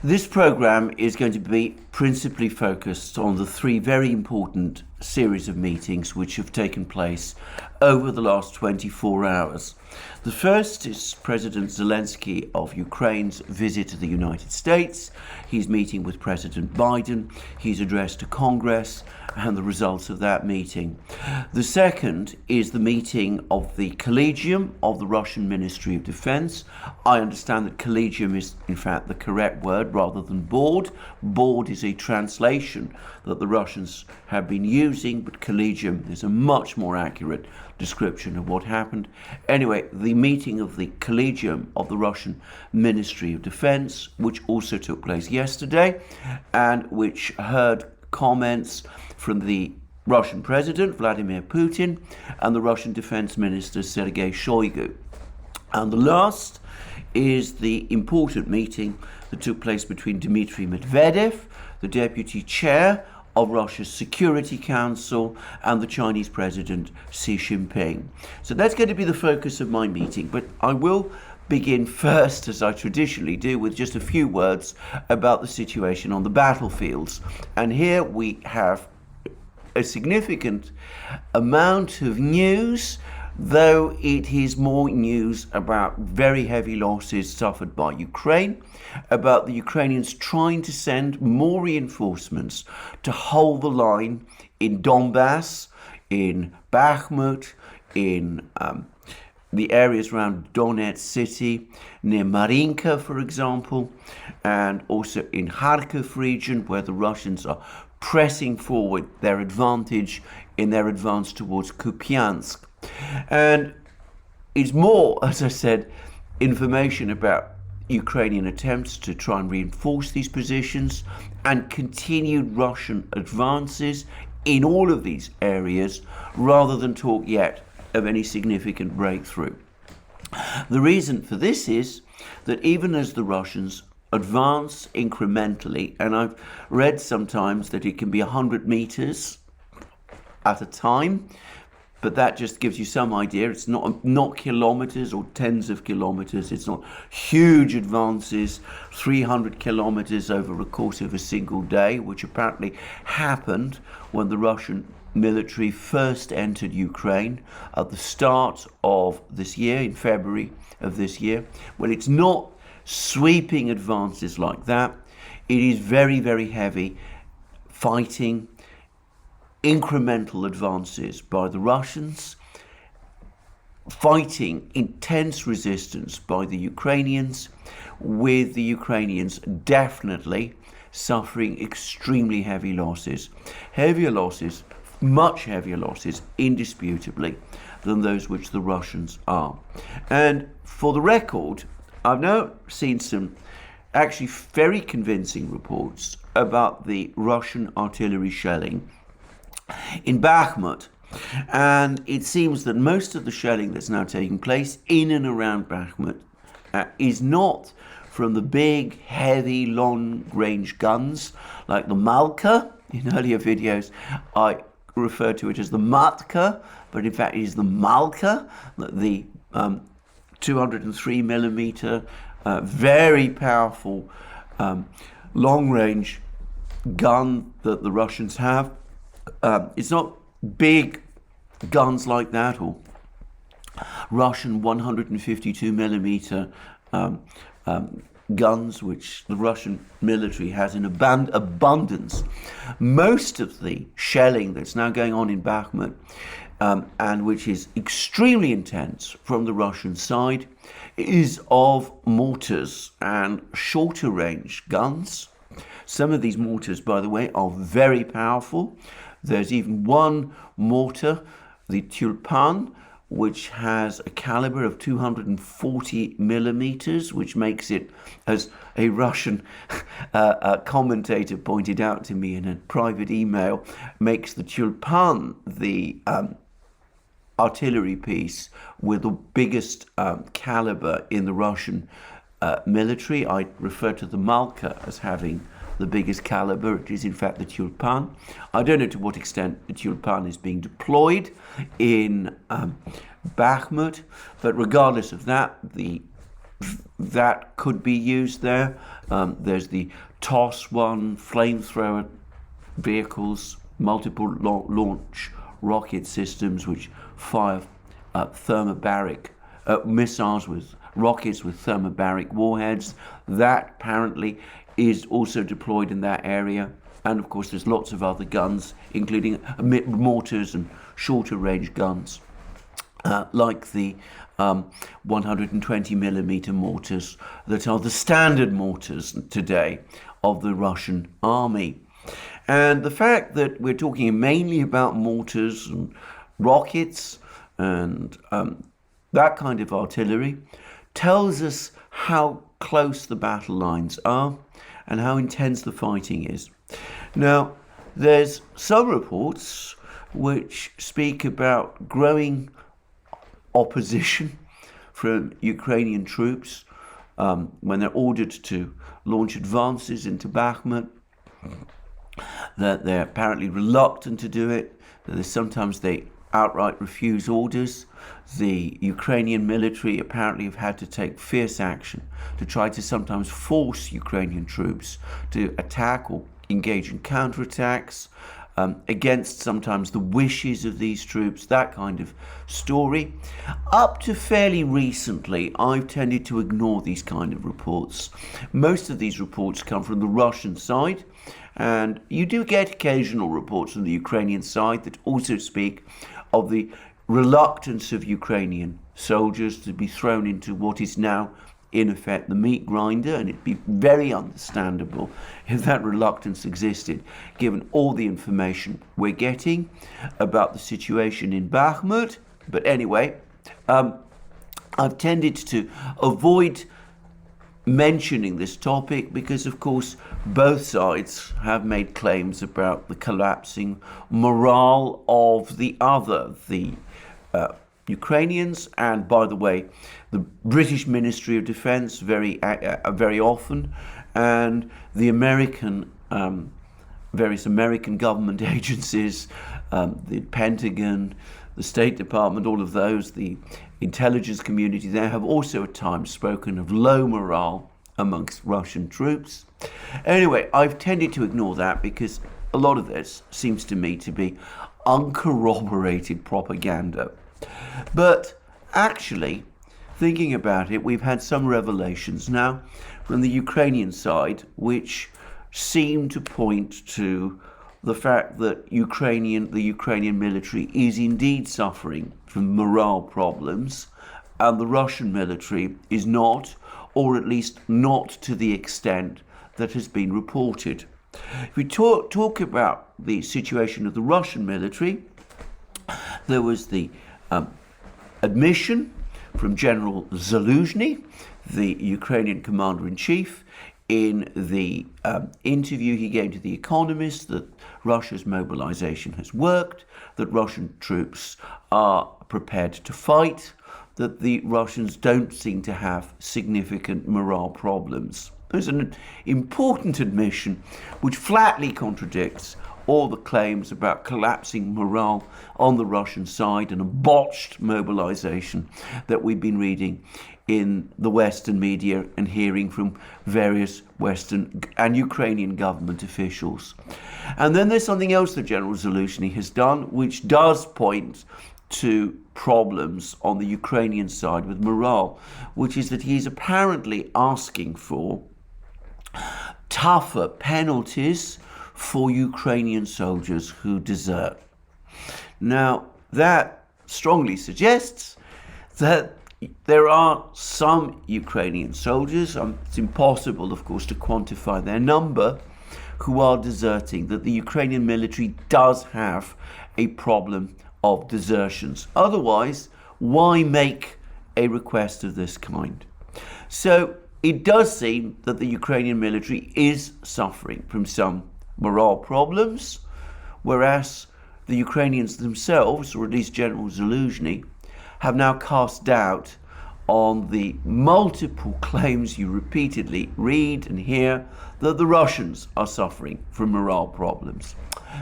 This program is going to be principally focused on the three very important series of meetings which have taken place over the last 24 hours. The first is President Zelensky of Ukraine's visit to the United States. He's meeting with President Biden. He's addressed to Congress and the results of that meeting. The second is the meeting of the Collegium of the Russian Ministry of Defense. I understand that Collegium is in fact the correct word rather than board. Board is a translation that the Russians have been using, but Collegium is a much more accurate description of what happened. Anyway, the meeting of the Collegium of the Russian Ministry of Defense, which also took place yesterday and which heard comments from the Russian President Vladimir Putin and the Russian Defense Minister Sergei Shoigu. And the last is the important meeting that took place between Dmitry Medvedev, the deputy chair of Russia's Security Council, and the Chinese President Xi Jinping. So that's going to be the focus of my meeting, but I will begin first, as I traditionally do, with just a few words about the situation on the battlefields. And here we have a significant amount of news, though it is more news about very heavy losses suffered by Ukraine, about the Ukrainians trying to send more reinforcements to hold the line in Donbass, in Bakhmut, in the areas around Donetsk city, near Marinka, for example, and also in Kharkiv region, where the Russians are pressing forward their advantage in their advance towards Kupiansk. And it's more, as I said, information about Ukrainian attempts to try and reinforce these positions and continued Russian advances in all of these areas, rather than talk yet of any significant breakthrough. The reason for this is that even as the Russians advance incrementally, and I've read sometimes that it can be 100 meters at a time, but that just gives you some idea. It's not kilometers or tens of kilometers. It's not huge advances, 300 kilometers over a course of a single day, which apparently happened when the Russian military first entered Ukraine at the start of this year, in February of this year. Well, it's not sweeping advances like that. It is very, very heavy fighting, incremental advances by the Russians, fighting intense resistance by the Ukrainians, with the Ukrainians definitely suffering extremely heavy losses. Heavier losses, much heavier losses, indisputably, than those which the Russians are. And for the record, I've now seen some actually very convincing reports about the Russian artillery shelling in Bakhmut. And it seems that most of the shelling that's now taking place in and around Bakhmut is not from the big, heavy, long-range guns like the Malka. In earlier videos, I referred to it as the Matka, but in fact it is the Malka, the 203 millimeter, very powerful long-range gun that the Russians have. It's not big guns like that, or Russian 152 millimeter guns, which the Russian military has in abundance. Most of the shelling that's now going on in Bakhmut, and which is extremely intense from the Russian side, is of mortars and shorter range guns. Some of these mortars, by the way, are very powerful. There's even one mortar, the Tulpan, which has a caliber of 240 millimeters, which makes it, as a Russian commentator pointed out to me in a private email, makes the Tulpan the artillery piece with the biggest caliber in the Russian military. I refer to the Malka as having the biggest caliber. It is in fact the Tulpan. I don't know to what extent the Tulpan is being deployed in Bakhmut, but regardless of that, the that could be used there. There's the TOS-1 flamethrower vehicles, multiple launch rocket systems which fire thermobaric missiles with rockets with thermobaric warheads. That apparently is also deployed in that area. And of course there's lots of other guns, including mortars and shorter range guns, like the 120mm mortars that are the standard mortars today of the Russian army. And the fact that we're talking mainly about mortars and rockets and that kind of artillery tells us how close the battle lines are and how intense the fighting is. Now, there's some reports which speak about growing opposition from Ukrainian troops when they're ordered to launch advances into Bakhmut, that they're apparently reluctant to do it, that sometimes they outright refuse orders. The Ukrainian military apparently have had to take fierce action to try to sometimes force Ukrainian troops to attack or engage in counterattacks against sometimes the wishes of these troops, that kind of story. Up to fairly recently, I've tended to ignore these kind of reports. Most of these reports come from the Russian side, and you do get occasional reports from the Ukrainian side that also speak of the reluctance of Ukrainian soldiers to be thrown into what is now in effect the meat grinder, and it'd be very understandable if that reluctance existed given all the information we're getting about the situation in Bakhmut. But anyway, I've tended to avoid mentioning this topic because of course both sides have made claims about the collapsing morale of the other, the Ukrainians, and by the way, the British Ministry of Defence very often, and the various American government agencies, the Pentagon, the State Department, all of those, the intelligence community there have also at times spoken of low morale amongst Russian troops. Anyway, I've tended to ignore that because a lot of this seems to me to be uncorroborated propaganda. But actually, thinking about it, we've had some revelations now from the Ukrainian side which seem to point to the fact that the Ukrainian military is indeed suffering from morale problems, and the Russian military is not, or at least not to the extent that has been reported. If we talk about the situation of the Russian military, there was the admission from General Zelensky, the Ukrainian commander-in-chief, in the interview he gave to The Economist, that Russia's mobilization has worked, that Russian troops are prepared to fight, that the Russians don't seem to have significant morale problems. There's an important admission which flatly contradicts all the claims about collapsing morale on the Russian side and a botched mobilization that we've been reading in the Western media and hearing from various Western and Ukrainian government officials. And then there's something else that General Zelensky has done, which does point to problems on the Ukrainian side with morale, which is that he's apparently asking for tougher penalties for Ukrainian soldiers who desert. Now, that strongly suggests that there are some Ukrainian soldiers, it's impossible, of course, to quantify their number, who are deserting, that the Ukrainian military does have a problem of desertions. Otherwise, why make a request of this kind? So it does seem that the Ukrainian military is suffering from some morale problems, whereas the Ukrainians themselves, or at least General Zelensky, have now cast doubt on the multiple claims you repeatedly read and hear that the Russians are suffering from morale problems.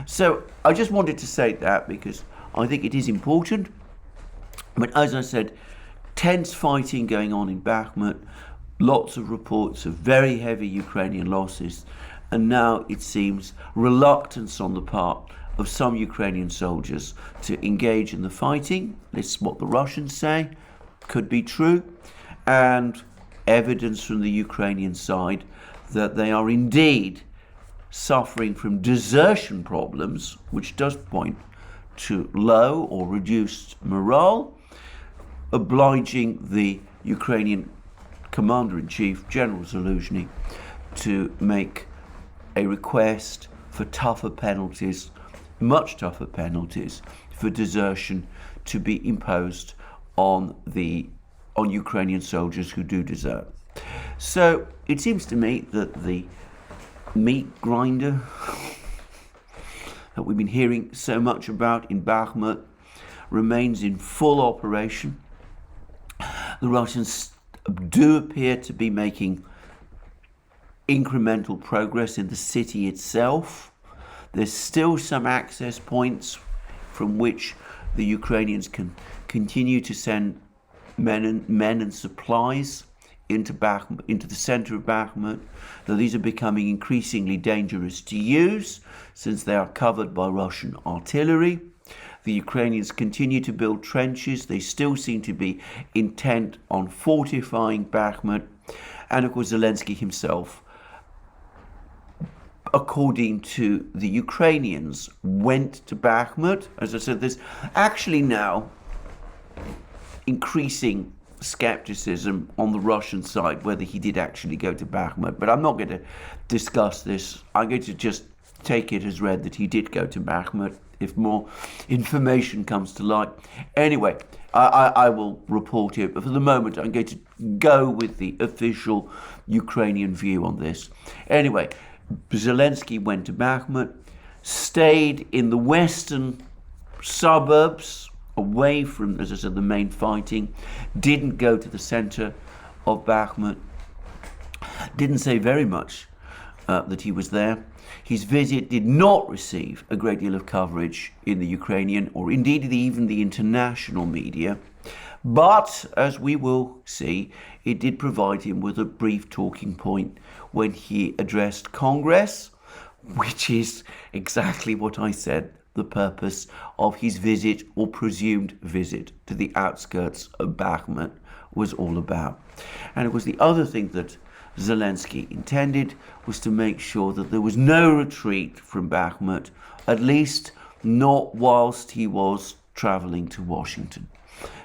So I just wanted to say that because I think it is important. But as I said, tense fighting going on in Bakhmut, lots of reports of very heavy Ukrainian losses, and now it seems reluctance on the part of some Ukrainian soldiers to engage in the fighting. This is what the Russians say, could be true, and evidence from the Ukrainian side that they are indeed suffering from desertion problems, which does point to low or reduced morale, obliging the Ukrainian Commander-in-Chief, General Zelensky, to make a request for tougher penalties, much tougher penalties for desertion to be imposed on Ukrainian soldiers who do desert. So it seems to me that the meat grinder that we've been hearing so much about in Bakhmut remains in full operation. The Russians do appear to be making incremental progress in the city itself. There's still some access points from which the Ukrainians can continue to send men and supplies into the center of Bakhmut, though these are becoming increasingly dangerous to use since they are covered by Russian artillery. The Ukrainians continue to build trenches. They still seem to be intent on fortifying Bakhmut. And of course, Zelensky himself, according to the Ukrainians, went to Bakhmut. As I said, there's actually now increasing skepticism on the Russian side whether he did actually go to Bakhmut, but I'm not going to discuss this. I'm going to just take it as read that he did go to Bakhmut. If more information comes to light, anyway, I will report it, but for the moment I'm going to go with the official Ukrainian view on this. Anyway, Zelensky went to Bakhmut, stayed in the western suburbs away from, as I said, the main fighting, didn't go to the center of Bakhmut, didn't say very much that he was there. His visit did not receive a great deal of coverage in the Ukrainian or indeed even the international media. But, as we will see, it did provide him with a brief talking point when he addressed Congress, which is exactly what I said the purpose of his visit or presumed visit to the outskirts of Bakhmut was all about. And it was the other thing that Zelensky intended was to make sure that there was no retreat from Bakhmut, at least not whilst he was traveling to Washington.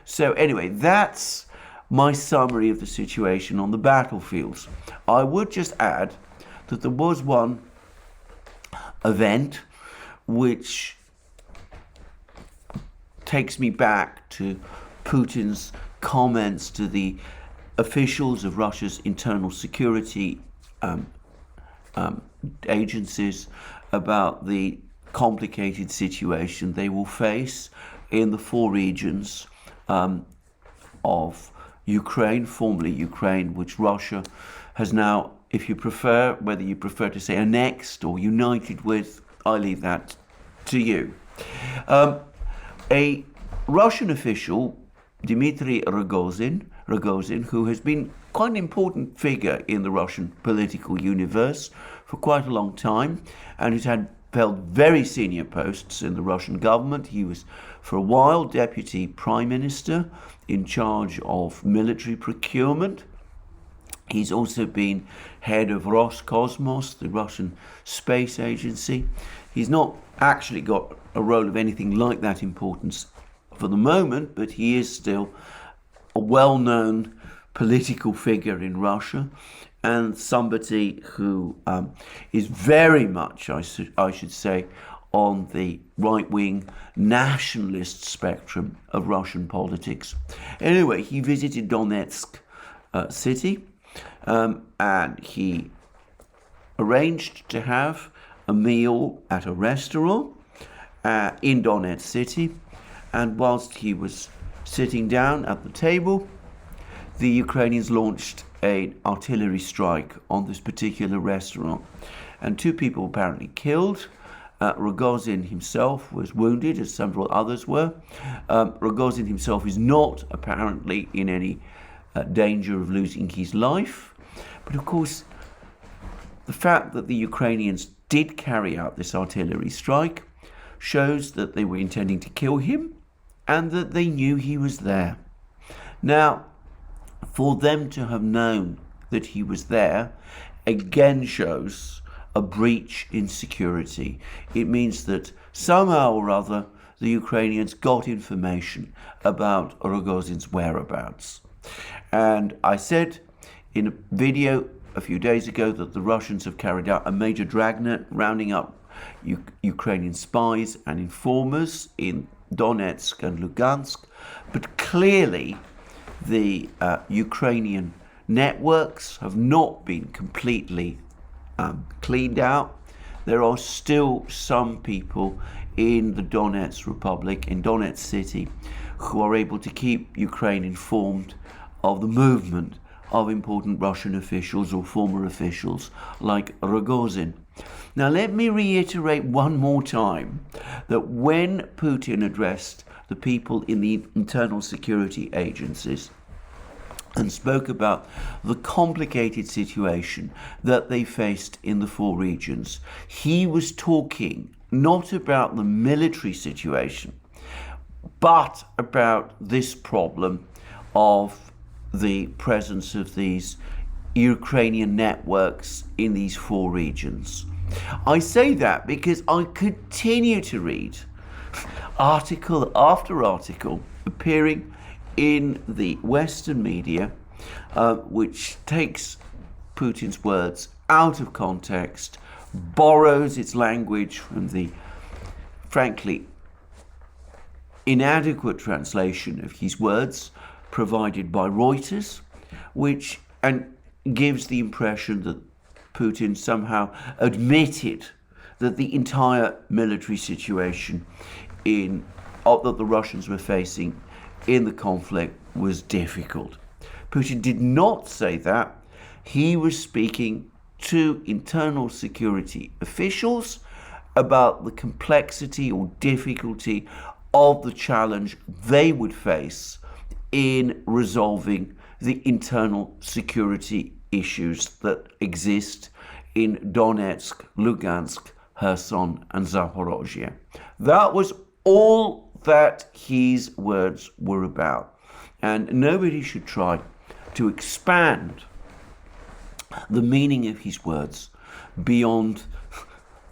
So anyway, that's my summary of the situation on the battlefields. I would just add that there was one event which takes me back to Putin's comments to the officials of Russia's internal security agencies about the complicated situation they will face in the four regions of Ukraine, formerly Ukraine, which Russia has now, if you prefer, whether you prefer to say annexed or united with, I leave that to you. A Russian official, Dmitry Rogozin, who has been quite an important figure in the Russian political universe for quite a long time and who's held very senior posts in the Russian government. He was for a while deputy prime minister in charge of military procurement. He's also been head of Roscosmos, the Russian space agency. He's not actually got a role of anything like that importance for the moment, but he is still a well-known political figure in Russia and somebody who is very much, I should say, on the right-wing nationalist spectrum of Russian politics. Anyway, he visited Donetsk city and he arranged to have a meal at a restaurant in Donetsk city, and whilst he was sitting down at the table, the Ukrainians launched an artillery strike on this particular restaurant, and two people apparently killed. Rogozin himself was wounded, as several others were. Rogozin himself is not apparently in any danger of losing his life. But of course, the fact that the Ukrainians did carry out this artillery strike shows that they were intending to kill him and that they knew he was there. Now, for them to have known that he was there again shows a breach in security. It means that somehow or other the Ukrainians got information about Rogozin's whereabouts. And I said in a video a few days ago that the Russians have carried out a major dragnet rounding up Ukrainian spies and informers in Donetsk and Lugansk, but clearly the Ukrainian networks have not been completely cleaned out. There are still some people in the Donetsk Republic, in Donetsk city, who are able to keep Ukraine informed of the movement of important Russian officials or former officials like Rogozin. Now let me reiterate one more time that when Putin addressed the people in the internal security agencies and spoke about the complicated situation that they faced in the 4 regions, he was talking not about the military situation, but about this problem of the presence of these Ukrainian networks in these 4 regions. I say that because I continue to read article after article appearing in the Western media, which takes Putin's words out of context, borrows its language from the, frankly, inadequate translation of his words provided by Reuters, and gives the impression that Putin somehow admitted that the entire military situation that the Russians were facing in the conflict was difficult. Putin did not say that. He was speaking to internal security officials about the complexity or difficulty of the challenge they would face in resolving the internal security issues that exist in Donetsk, Lugansk, Kherson, and Zaporozhye. That was all that his words were about. And nobody should try to expand the meaning of his words beyond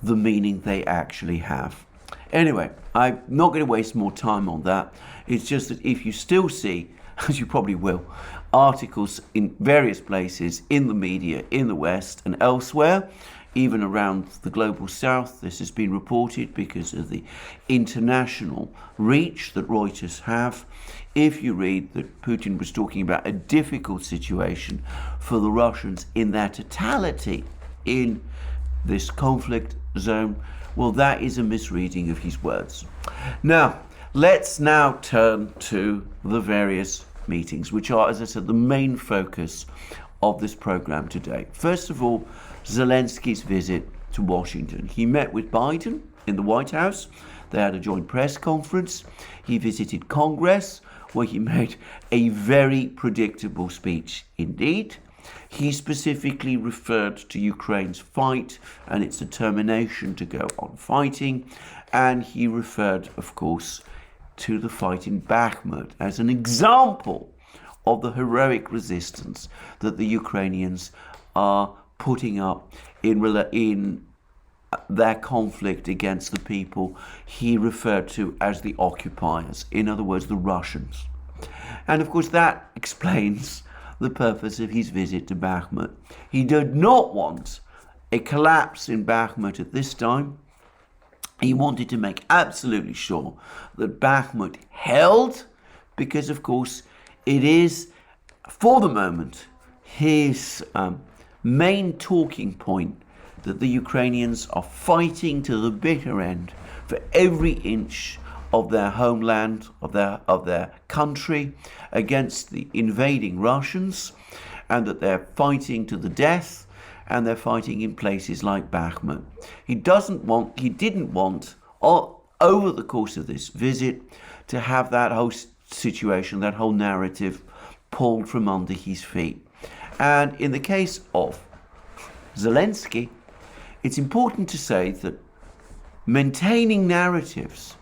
the meaning they actually have. Anyway, I'm not going to waste more time on that. It's just that if you still see, as you probably will, articles in various places in the media, in the West and elsewhere, even around the global South, this has been reported because of the international reach that Reuters have. If you read that Putin was talking about a difficult situation for the Russians in their totality in this conflict zone, well, that is a misreading of his words. Now, let's now turn to the various meetings, which are, as I said, the main focus of this program today. First of all, Zelensky's visit to Washington. He met with Biden in the White House. They had a joint press conference. He visited Congress, where he made a very predictable speech indeed. He specifically referred to Ukraine's fight and its determination to go on fighting. And he referred, of course, to the fight in Bakhmut as an example of the heroic resistance that the Ukrainians are putting up in their conflict against the people he referred to as the occupiers, in other words, the Russians. And of course that explains the purpose of his visit to Bakhmut. He did not want a collapse in Bakhmut at this time. He wanted to make absolutely sure that Bakhmut held, because of course it is, for the moment, his main talking point that the Ukrainians are fighting to the bitter end for every inch of their homeland, of their country, against the invading Russians, and that they're fighting to the death, and they're fighting in places like Bakhmut. He didn't want, over the course of this visit, to have that whole situation, that whole narrative pulled from under his feet. And in the case of Zelensky, it's important to say that maintaining narratives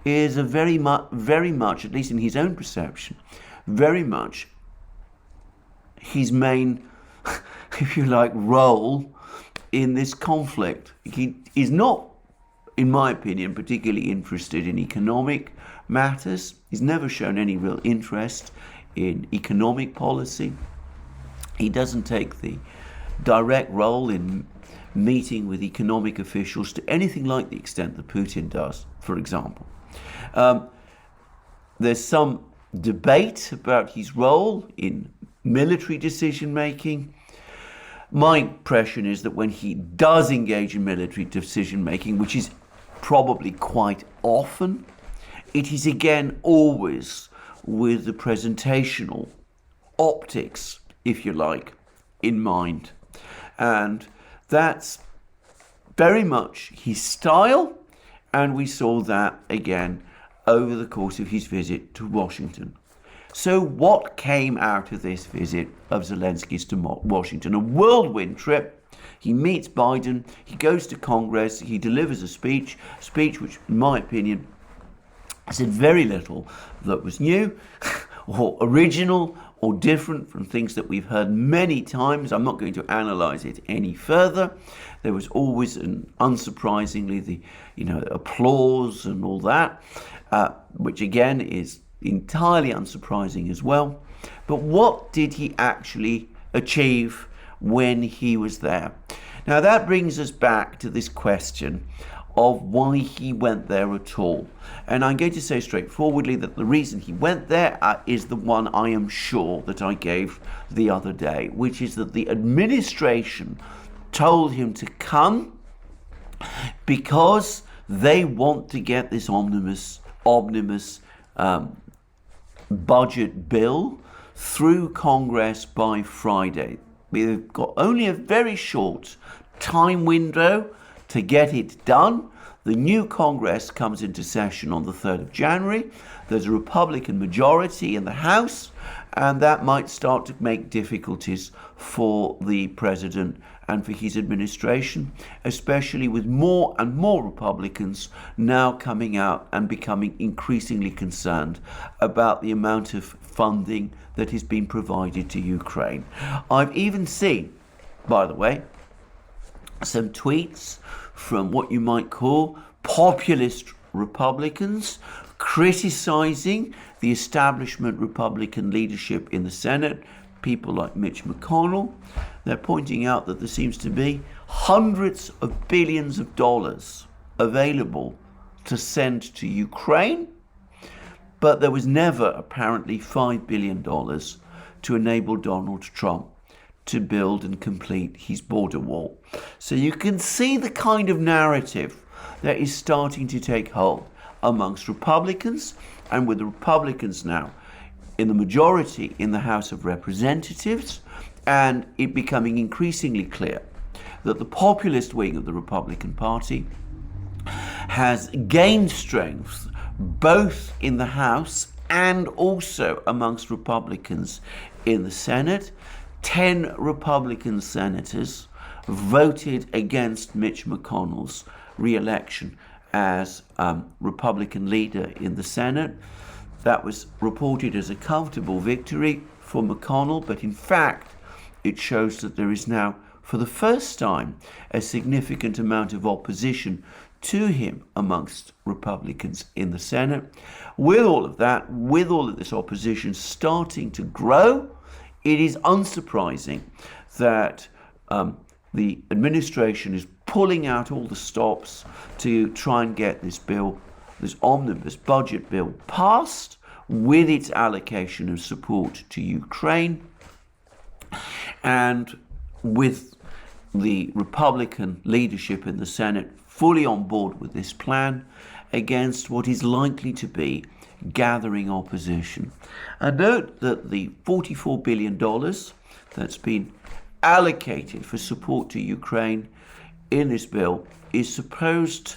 is a very much, at least in his own perception, very much his main, if you like, role in this conflict. He is not, in my opinion, particularly interested in economic matters. He's never shown any real interest in economic policy. He doesn't take the direct role in meeting with economic officials to anything like the extent that Putin does, for example. There's some debate about his role in military decision-making. My impression is that when he does engage in military decision-making, which is probably quite often, it is again always with the presentational optics, if you like, in mind. And that's very much his style, and we saw that again over the course of his visit to Washington. So what came out of this visit of Zelensky's to Washington? A whirlwind trip. He meets Biden, he goes to Congress, he delivers a speech which, in my opinion, said very little that was new or original or different from things that we've heard many times. I'm not going to analyze it any further. There was always, unsurprisingly, the applause and all that, which again is entirely unsurprising as well. But what did he actually achieve when he was there? Now that brings us back to this question of why he went there at all. And I'm going to say straightforwardly that the reason he went there is the one I am sure that I gave the other day, which is that the administration told him to come because they want to get this omnibus budget bill through Congress by Friday. We've got only a very short time window to get it done. The new Congress comes into session on the 3rd of January. There's a Republican majority in the House, and that might start to make difficulties for the president and for his administration, especially with more and more Republicans now coming out and becoming increasingly concerned about the amount of funding that is being provided to Ukraine. I've even seen, by the way, some tweets from what you might call populist Republicans criticizing the establishment Republican leadership in the Senate, people like Mitch McConnell. They're pointing out that there seems to be hundreds of billions of dollars available to send to Ukraine, but there was never apparently $5 billion to enable Donald Trump to build and complete his border wall. So you can see the kind of narrative that is starting to take hold amongst Republicans, and with the Republicans now in the majority in the House of Representatives, and it becoming increasingly clear that the populist wing of the Republican Party has gained strength both in the House and also amongst Republicans in the Senate. 10 Republican senators voted against Mitch McConnell's re-election as Republican leader in the Senate. That was reported as a comfortable victory for McConnell, but in fact it shows that there is now, for the first time, a significant amount of opposition to him amongst Republicans in the Senate. With all of that, with all of this opposition starting to grow, it is unsurprising that the administration is pulling out all the stops to try and get this bill, this omnibus budget bill, passed with its allocation of support to Ukraine, and with the Republican leadership in the Senate fully on board with this plan against what is likely to be gathering opposition. And note that the $44 billion that's been allocated for support to Ukraine in this bill is supposed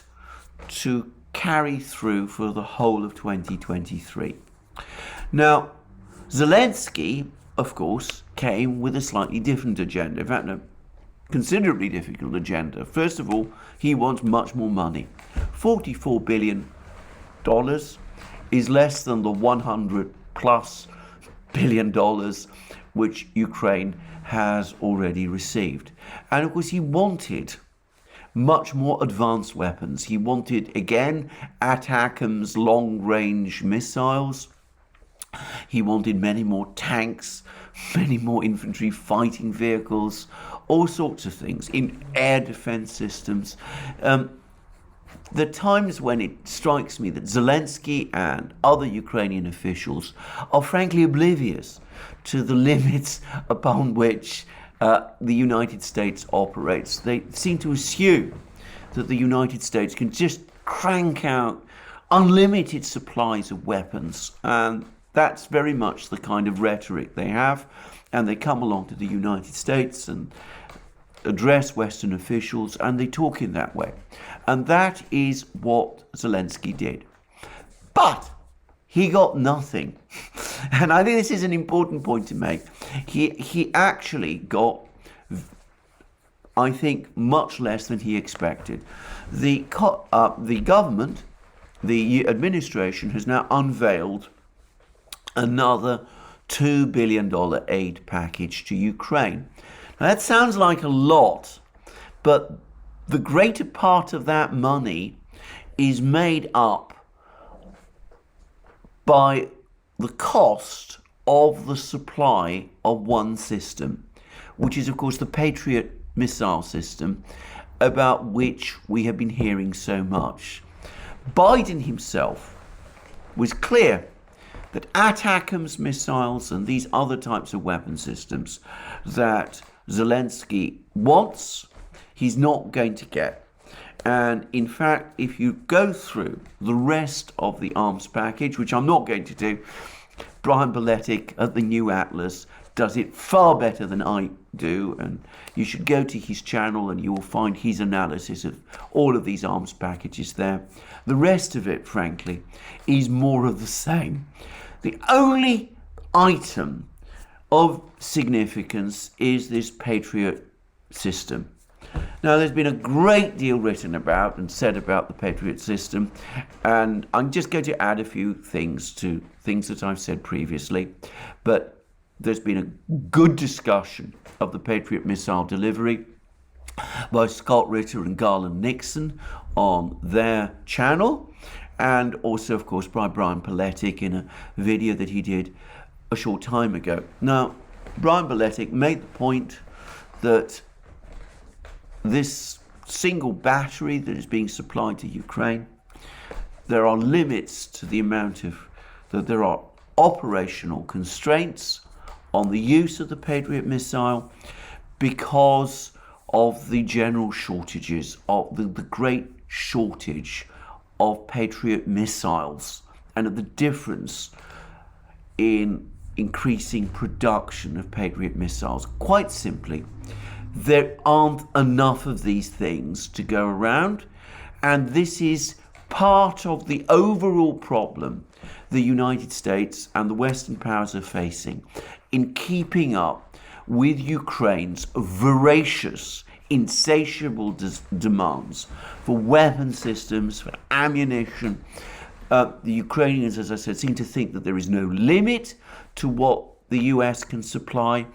to carry through for the whole of 2023. Now, Zelensky, of course, came with a slightly different agenda. In fact, a considerably difficult agenda. First of all, he wants much more money. $44 billion is less than the $100+ billion which Ukraine has already received. And of course, he wanted much more advanced weapons. He wanted, again, ATACMS long-range missiles. He wanted many more tanks, many more infantry fighting vehicles, all sorts of things, in air defense systems. The times when it strikes me that Zelensky and other Ukrainian officials are frankly oblivious to the limits upon which the United States operates. They seem to assume that the United States can just crank out unlimited supplies of weapons, and that's very much the kind of rhetoric they have. And they come along to the United States and address Western officials, and they talk in that way. And that is what Zelensky did. But he got nothing. And I think this is an important point to make. He actually got, I think, much less than he expected. The government, the administration, has now unveiled another $2 billion aid package to Ukraine. Now, that sounds like a lot, but the greater part of that money is made up by the cost of the supply of one system, which is, of course, the Patriot missile system, about which we have been hearing so much. Biden himself was clear that ATACMS missiles and these other types of weapon systems that Zelensky wants, he's not going to get. And in fact, if you go through the rest of the arms package, which I'm not going to do, Brian Beletic at the New Atlas does it far better than I do, and you should go to his channel and you will find his analysis of all of these arms packages there. The rest of it, frankly, is more of the same. The only item of significance is this Patriot system. Now, there's been a great deal written about and said about the Patriot system, and I'm just going to add a few things to things that I've said previously. But there's been a good discussion of the Patriot missile delivery by Scott Ritter and Garland Nixon on their channel, and also, of course, by Brian Beletic in a video that he did a short time ago. Now, Brian Beletic made the point that this single battery that is being supplied to Ukraine, there are limits to the amount of, that there are operational constraints on the use of the Patriot missile because of the general shortages, of the great shortage of Patriot missiles, and of the difference in increasing production of Patriot missiles. Quite simply, there aren't enough of these things to go around, and this is part of the overall problem the United States and the Western powers are facing in keeping up with Ukraine's voracious, insatiable demands for weapon systems, for ammunition. The Ukrainians, as I said, seem to think that there is no limit to what the US can supply,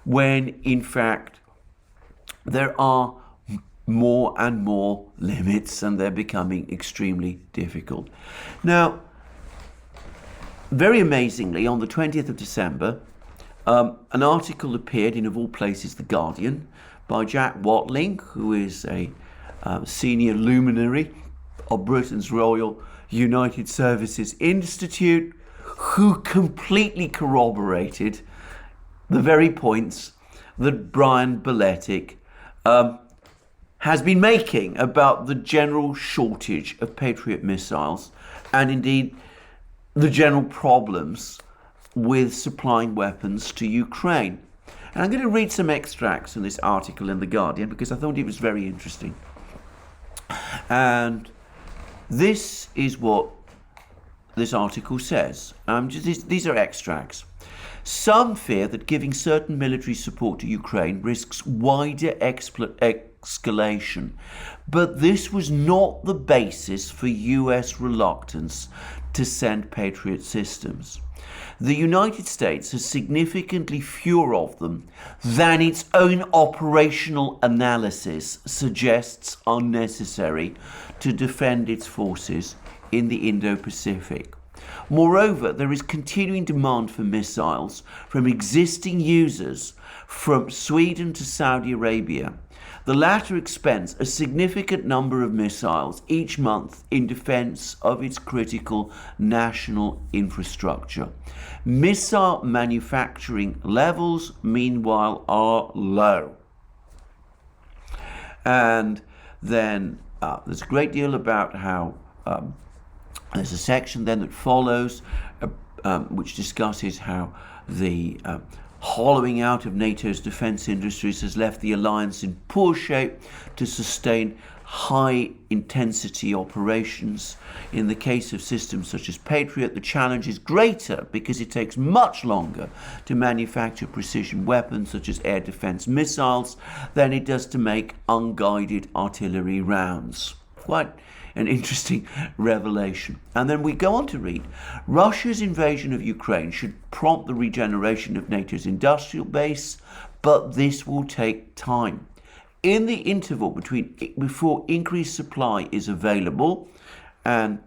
when in fact there are more and more limits, and they're becoming extremely difficult. Now, very amazingly, on the 20th of December, an article appeared in, of all places, The Guardian, by Jack Watling, who is a senior luminary of Britain's Royal United Services Institute, who completely corroborated the very points that Brian Beletic has been making about the general shortage of Patriot missiles, and indeed the general problems with supplying weapons to Ukraine. And I'm going to read some extracts from this article in The Guardian because I thought it was very interesting. And this is what this article says. These are extracts. Some fear that giving certain military support to Ukraine risks wider escalation, but this was not the basis for US reluctance to send Patriot systems. The United States has significantly fewer of them than its own operational analysis suggests are necessary to defend its forces in the Indo-Pacific. Moreover, there is continuing demand for missiles from existing users from Sweden to Saudi Arabia. The latter expends a significant number of missiles each month in defense of its critical national infrastructure. Missile manufacturing levels, meanwhile, are low. And then there's a great deal about how there's a section then that follows which discusses how the hollowing out of NATO's defence industries has left the alliance in poor shape to sustain high-intensity operations. In the case of systems such as Patriot, the challenge is greater because it takes much longer to manufacture precision weapons such as air defence missiles than it does to make unguided artillery rounds. Quite an interesting revelation. And then we go on to read, Russia's invasion of Ukraine should prompt the regeneration of NATO's industrial base, but this will take time. In the interval before increased supply is available, and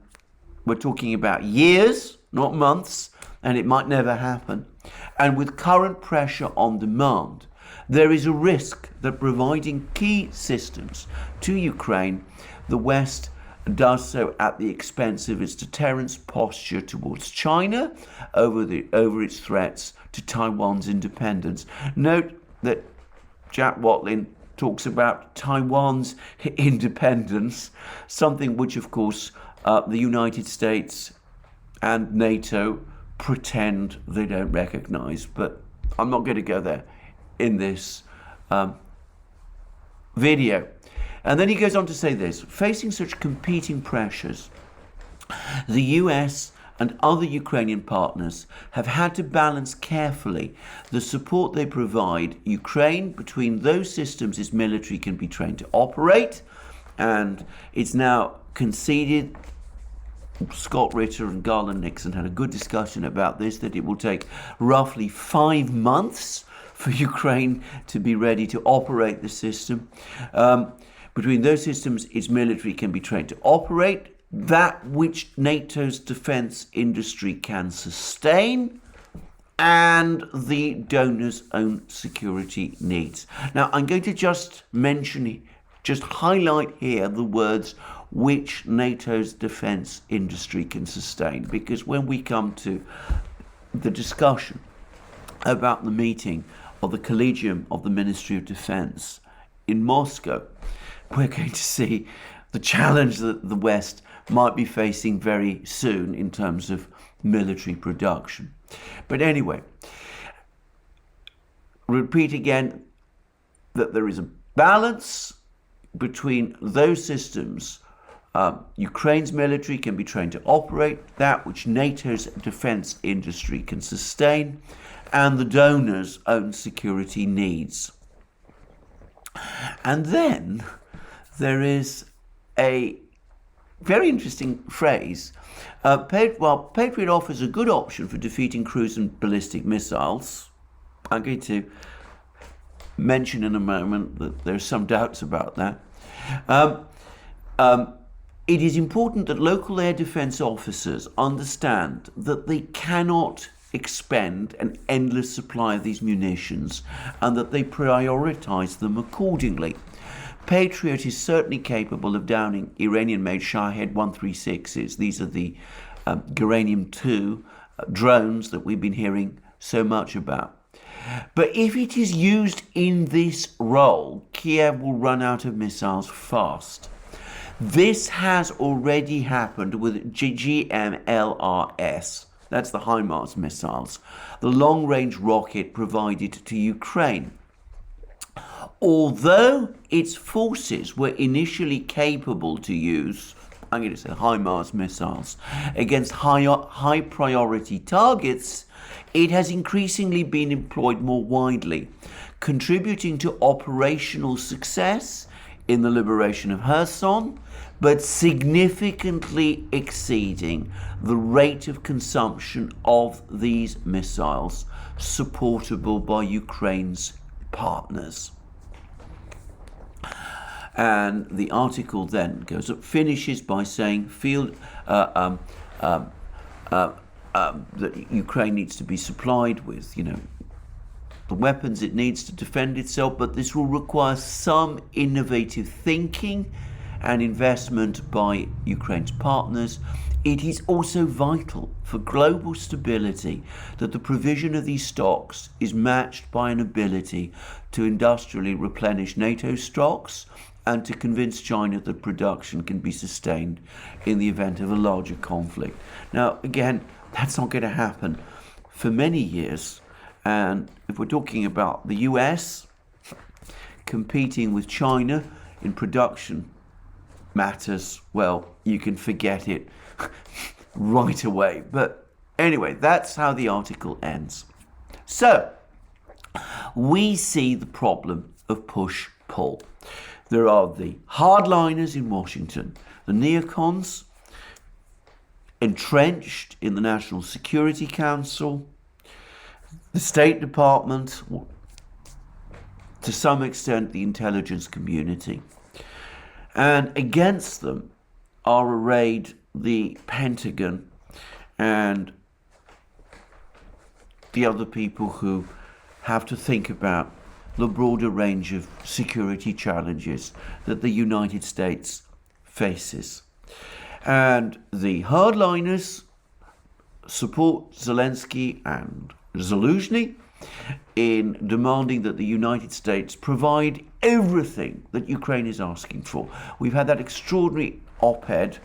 we're talking about years, not months, and it might never happen, and with current pressure on demand, there is a risk that providing key systems to Ukraine, the West does so at the expense of its deterrence posture towards China over its threats to Taiwan's independence. Note that Jack Watlin talks about Taiwan's independence, something which, of course, the United States and NATO pretend they don't recognize. But I'm not going to go there in this video. And then he goes on to say this, facing such competing pressures, the US and other Ukrainian partners have had to balance carefully the support they provide Ukraine between those systems its military can be trained to operate, and it's now conceded, Scott Ritter and Garland Nixon had a good discussion about this, that it will take roughly 5 months for Ukraine to be ready to operate the system. Between those systems, its military can be trained to operate, that which NATO's defence industry can sustain, and the donor's own security needs. Now, I'm going to just highlight here the words which NATO's defence industry can sustain, because when we come to the discussion about the meeting of the Collegium of the Ministry of Defence in Moscow, we're going to see the challenge that the West might be facing very soon in terms of military production. But anyway, repeat again that there is a balance between those systems Ukraine's military can be trained to operate, that which NATO's defense industry can sustain, and the donor's own security needs. And then there is a very interesting phrase. While Patriot offers a good option for defeating cruise and ballistic missiles, I'm going to mention in a moment that there are some doubts about that. It is important that local air defense officers understand that they cannot expend an endless supply of these munitions and that they prioritize them accordingly. Patriot is certainly capable of downing Iranian-made Shahed 136s. These are the Geranium-2 drones that we've been hearing so much about. But if it is used in this role, Kiev will run out of missiles fast. This has already happened with GMLRS. That's the HIMARS missiles, the long-range rocket provided to Ukraine. Although its forces were initially capable to use I'm going to say HIMARS missiles, against high priority targets, it has increasingly been employed more widely, contributing to operational success in the liberation of Kherson, but significantly exceeding the rate of consumption of these missiles supportable by Ukraine's partners. And the article then finishes by saying that Ukraine needs to be supplied with, the weapons it needs to defend itself, but this will require some innovative thinking and investment by Ukraine's partners. It is also vital for global stability that the provision of these stocks is matched by an ability to industrially replenish NATO stocks and to convince China that production can be sustained in the event of a larger conflict. Now, again, that's not going to happen for many years. And if we're talking about the US competing with China in production matters, well, you can forget it right away. But anyway, that's how the article ends. So, we see the problem of push-pull. There are the hardliners in Washington, the neocons entrenched in the National Security Council, the State Department, to some extent the intelligence community. And against them are arrayed the Pentagon and the other people who have to think about the broader range of security challenges that the United States faces. And the hardliners support Zelensky and Zelensky in demanding that the United States provide everything that Ukraine is asking for. We've had that extraordinary op-ed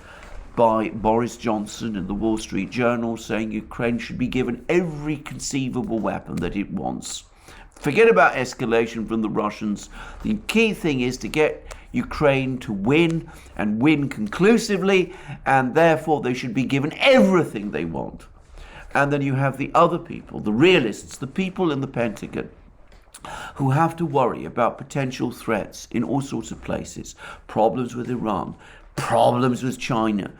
by Boris Johnson in the Wall Street Journal saying Ukraine should be given every conceivable weapon that it wants. Forget about escalation from the Russians. The key thing is to get Ukraine to win and win conclusively, and therefore they should be given everything they want. And then you have the other people, the realists, the people in the Pentagon, who have to worry about potential threats in all sorts of places. Problems with Iran, problems with China.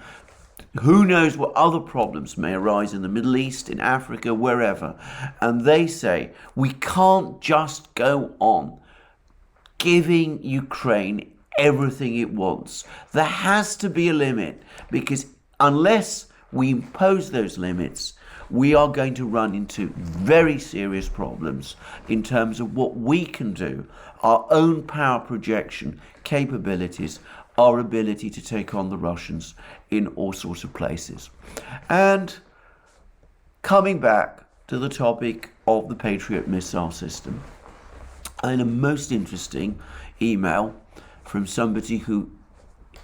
Who knows what other problems may arise in the Middle East, in Africa, wherever. And they say, we can't just go on giving Ukraine everything it wants. There has to be a limit, because unless we impose those limits, we are going to run into very serious problems in terms of what we can do, our own power projection capabilities, our ability to take on the Russians in all sorts of places. And coming back to the topic of the Patriot missile system, and a most interesting email from somebody who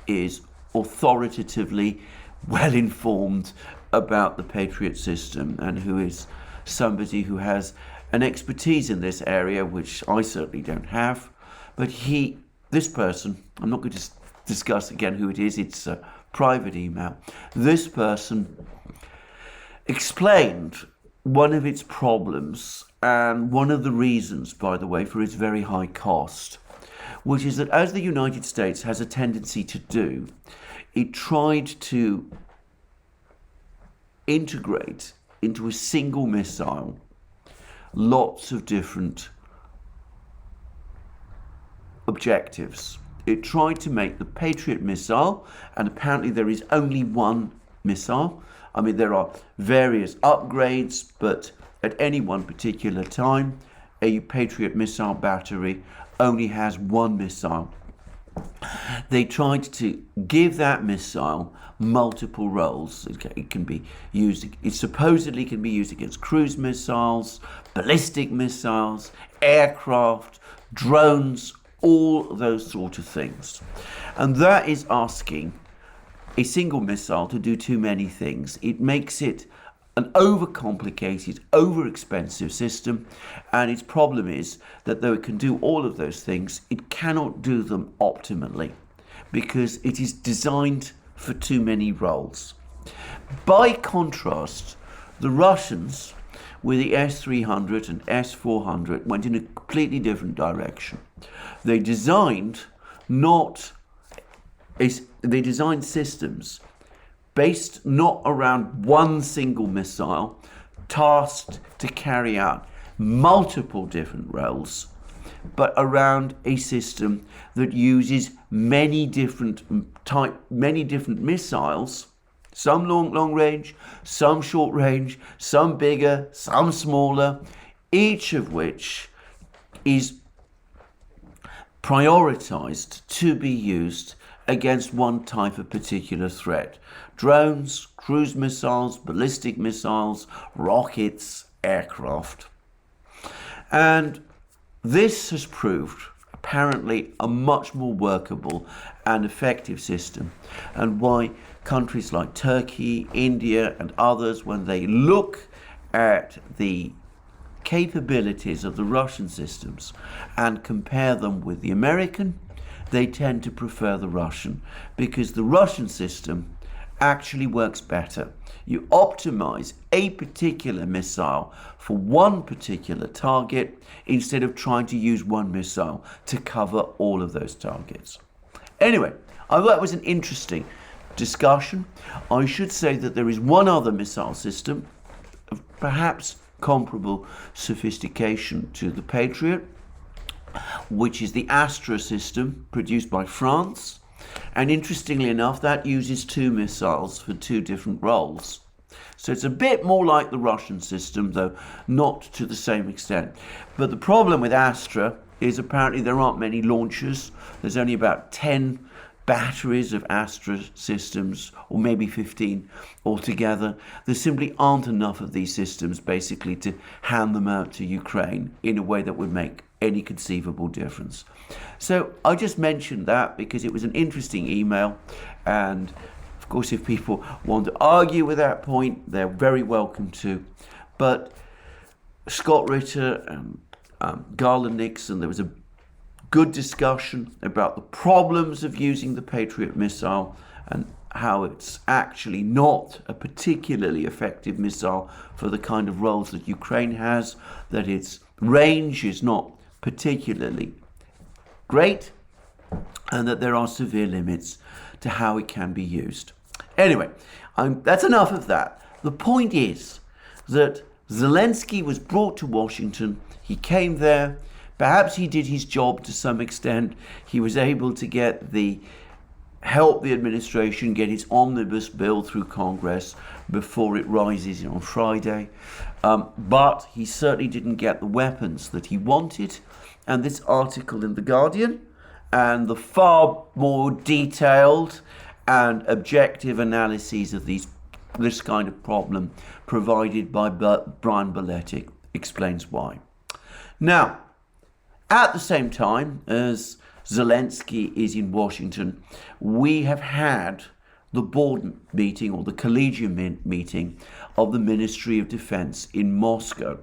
is authoritatively well informed about the Patriot system and who is somebody who has an expertise in this area, which I certainly don't have. But this person, I'm not going to discuss again who it is, it's a private email. This person explained one of its problems and one of the reasons, by the way, for its very high cost, which is that, as the United States has a tendency to do, it tried to integrate into a single missile lots of different objectives. It tried to make the Patriot missile, and apparently there is only one missile. I mean, there are various upgrades, but at any one particular time, a Patriot missile battery only has one missile. They tried to give that missile multiple roles. It can be used, it supposedly can be used against cruise missiles, ballistic missiles, aircraft, drones, all those sort of things. And that is asking a single missile to do too many things. It makes it an overcomplicated, over-expensive system, and its problem is that though it can do all of those things, it cannot do them optimally, because it is designed for too many roles. By contrast, the Russians with the S-300 and S-400 went in a completely different direction. They designed systems based not around one single missile tasked to carry out multiple different roles, but around a system that uses many different missiles, some long range, some short range, some bigger, some smaller, each of which is prioritized to be used against one type of particular threat. Drones, cruise missiles, ballistic missiles, rockets, aircraft. And this has proved apparently a much more workable and effective system, and why countries like Turkey, India and others, when they look at the capabilities of the Russian systems and compare them with the American, they tend to prefer the Russian, because the Russian system actually works better. You optimize a particular missile for one particular target instead of trying to use one missile to cover all of those targets. Anyway, I thought it was an interesting discussion. I should say that there is one other missile system of perhaps comparable sophistication to the Patriot, which is the Astra system produced by France. And interestingly enough, that uses two missiles for two different roles. So it's a bit more like the Russian system, though not to the same extent. But the problem with Astra is apparently there aren't many launchers. There's only about 10 batteries of Astra systems, or maybe 15 altogether. There simply aren't enough of these systems basically to hand them out to Ukraine in a way that would make any conceivable difference. So I just mentioned that because it was an interesting email, and of course if people want to argue with that point, they're very welcome to. But Scott Ritter and Garland Nixon, there was a good discussion about the problems of using the Patriot missile and how it's actually not a particularly effective missile for the kind of roles that Ukraine has, that its range is not particularly great, and that there are severe limits to how it can be used. Anyway, that's enough of that. The point is that Zelensky was brought to Washington. He came there. Perhaps he did his job to some extent. He was able to help the administration get its omnibus bill through Congress before it rises on Friday. But he certainly didn't get the weapons that he wanted. And this article in The Guardian and the far more detailed and objective analyses of this kind of problem provided by Brian Beletic explains why. Now, at the same time as Zelensky is in Washington, we have had the board meeting, or the collegium meeting, of the Ministry of Defense in Moscow.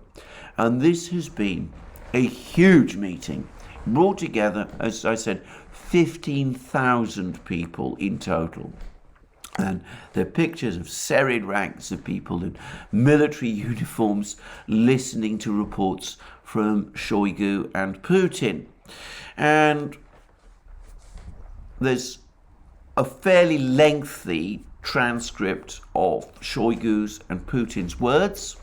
And this has been a huge meeting, brought together, as I said, 15,000 people in total. And there are pictures of serried ranks of people in military uniforms listening to reports from Shoigu and Putin. And there's a fairly lengthy transcript of Shoigu's and Putin's words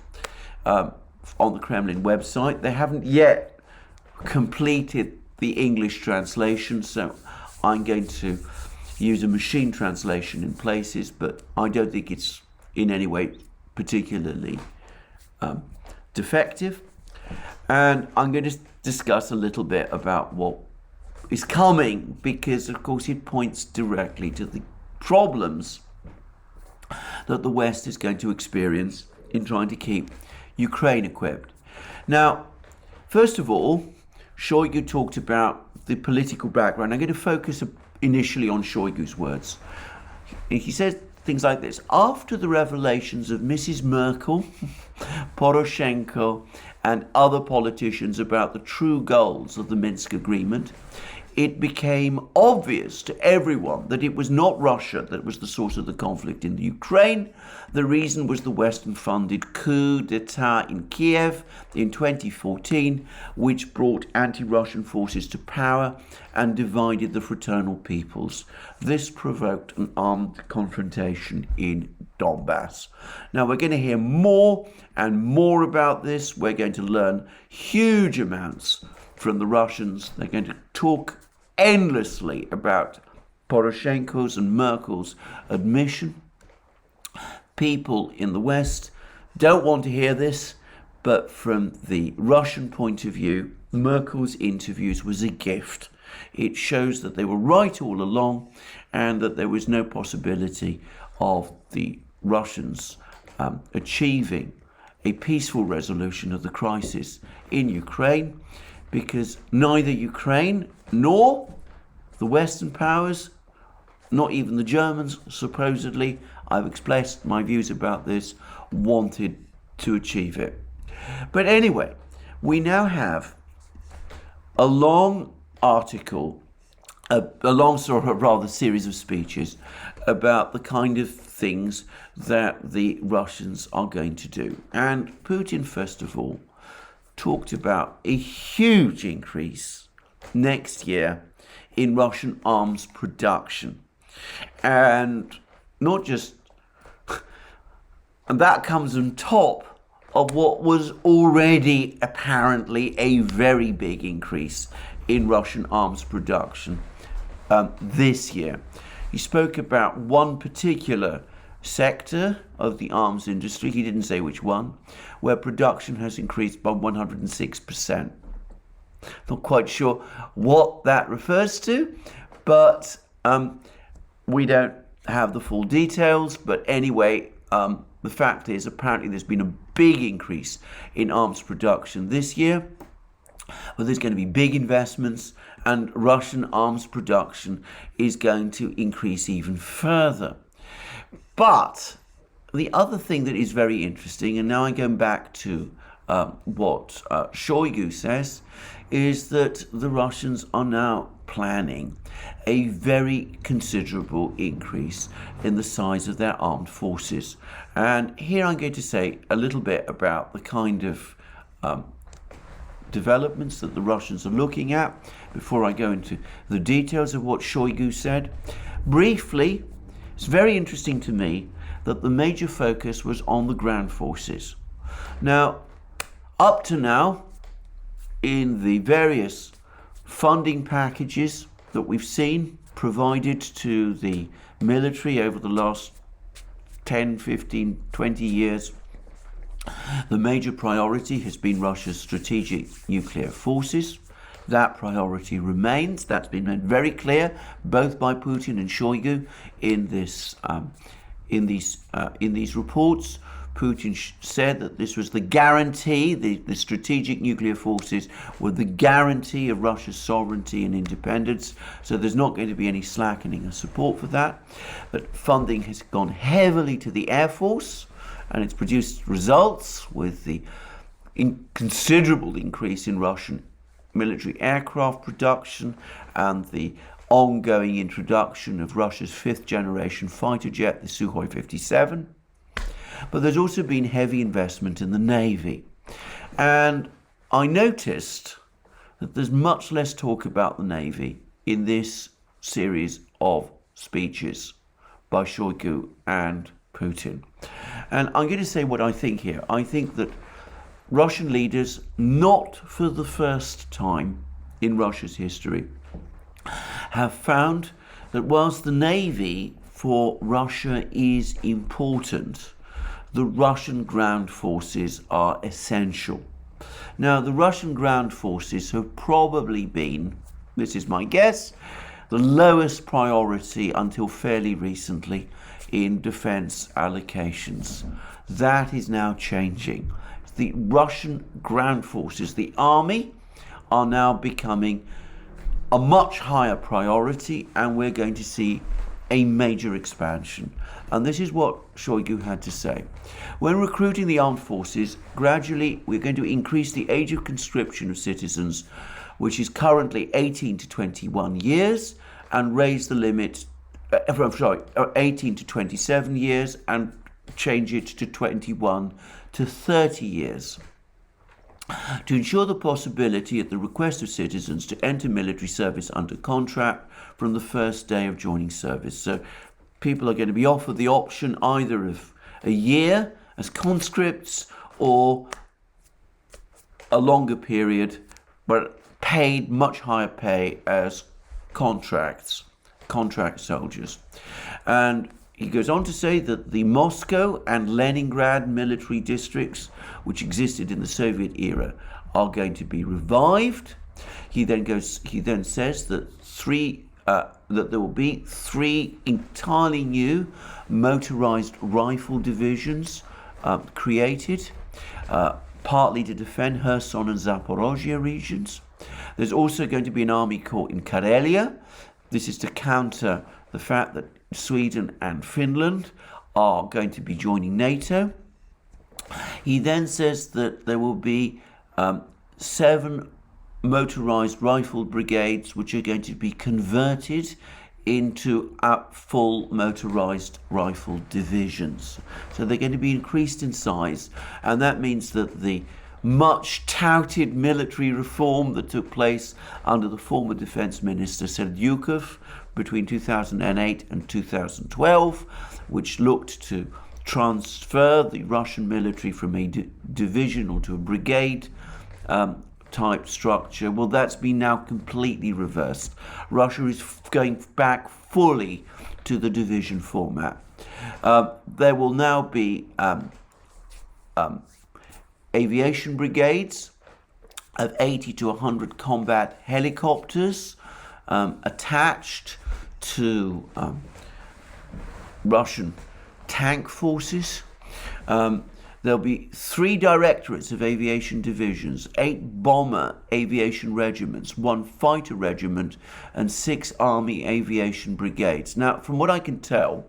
on the Kremlin website. They haven't yet completed the English translation, so I'm going to use a machine translation in places, but I don't think it's in any way particularly defective. And I'm going to discuss a little bit about what is coming, because of course it points directly to the problems that the West is going to experience in trying to keep Ukraine equipped. Now, first of all, Shoigu talked about the political background. I'm going to focus initially on Shoigu's words. He says things like this: after the revelations of Mrs. Merkel, Poroshenko, and other politicians about the true goals of the Minsk agreement, it became obvious to everyone that it was not Russia that was the source of the conflict in the Ukraine. The reason was the Western-funded coup d'etat in Kiev in 2014, which brought anti-Russian forces to power and divided the fraternal peoples. This provoked an armed confrontation in Donbass. Now we're going to hear more and more about this. We're going to learn huge amounts from the Russians. They're going to talk endlessly about Poroshenko's and Merkel's admission. People in the West don't want to hear this, but from the Russian point of view, Merkel's interviews was a gift. It shows that they were right all along and that there was no possibility of the Russians achieving a peaceful resolution of the crisis in Ukraine, because neither Ukraine nor the Western powers, not even the Germans, supposedly, I've expressed my views about this, wanted to achieve it. But anyway, we now have a long article, a long sort of rather series of speeches about the kind of things that the Russians are going to do. And Putin, first of all, talked about a huge increase next year in Russian arms production. And not just, and that comes on top of what was already apparently a very big increase in Russian arms production this year. He spoke about one particular sector of the arms industry, he didn't say which one, where production has increased by 106%. Not quite sure what that refers to, but we don't have the full details. But anyway, the fact is apparently there's been a big increase in arms production this year. Well, there's going to be big investments, and Russian arms production is going to increase even further. But the other thing that is very interesting, and now I'm going back to what Shoigu says, is that the Russians are now planning a very considerable increase in the size of their armed forces. And here I'm going to say a little bit about the kind of developments that the Russians are looking at before I go into the details of what Shoigu said. Briefly, it's very interesting to me that the major focus was on the ground forces. Now, up to now, in the various funding packages that we've seen provided to the military over the last 10, 15, 20 years, the major priority has been Russia's strategic nuclear forces. That priority remains. That's been made very clear, both by Putin and Shoigu in these reports. Putin said that this was the guarantee, the strategic nuclear forces were the guarantee of Russia's sovereignty and independence. So there's not going to be any slackening of support for that. But funding has gone heavily to the Air Force, and it's produced results with the considerable increase in Russian military aircraft production and the ongoing introduction of Russia's fifth generation fighter jet, the Sukhoi 57. But there's also been heavy investment in the Navy. And I noticed that there's much less talk about the Navy in this series of speeches by Shoigu and Putin. And I'm going to say what I think here. I think that Russian leaders, not for the first time in Russia's history, have found that whilst the Navy for Russia is important, the Russian ground forces are essential. Now, the Russian ground forces have probably been, this is my guess, the lowest priority until fairly recently in defense allocations. That is now changing. The Russian ground forces, the army, are now becoming a much higher priority, and we're going to see a major expansion. And this is what Shoigu had to say. When recruiting the armed forces, gradually we're going to increase the age of conscription of citizens which is currently 18 to 21 years, and raise the limit, 18 to 27 years, and change it to 21 to 30 years. To ensure the possibility at the request of citizens to enter military service under contract from the first day of joining service. So people are going to be offered the option either of a year as conscripts or a longer period, but paid much higher pay as contract soldiers. And he goes on to say that the Moscow and Leningrad military districts, which existed in the Soviet era, are going to be revived. He then says that there will be 3 entirely new motorized rifle divisions created, partly to defend Kherson and Zaporozhye regions. There's also going to be an army corps in Karelia. This is to counter the fact that Sweden and Finland are going to be joining NATO. He then says that there will be 7 motorized rifle brigades which are going to be converted into full motorized rifle divisions. So they're going to be increased in size, and that means that the much touted military reform that took place under the former defense minister Serdyukov between 2008 and 2012, which looked to transfer the Russian military from a division or to a brigade type structure. Well, that's been now completely reversed. Russia is going back fully to the division format. There will now be aviation brigades of 80 to 100 combat helicopters attached to Russian tank forces. There'll be 3 directorates of aviation divisions, 8 bomber aviation regiments, 1 fighter regiment, and 6 army aviation brigades. Now, from what I can tell,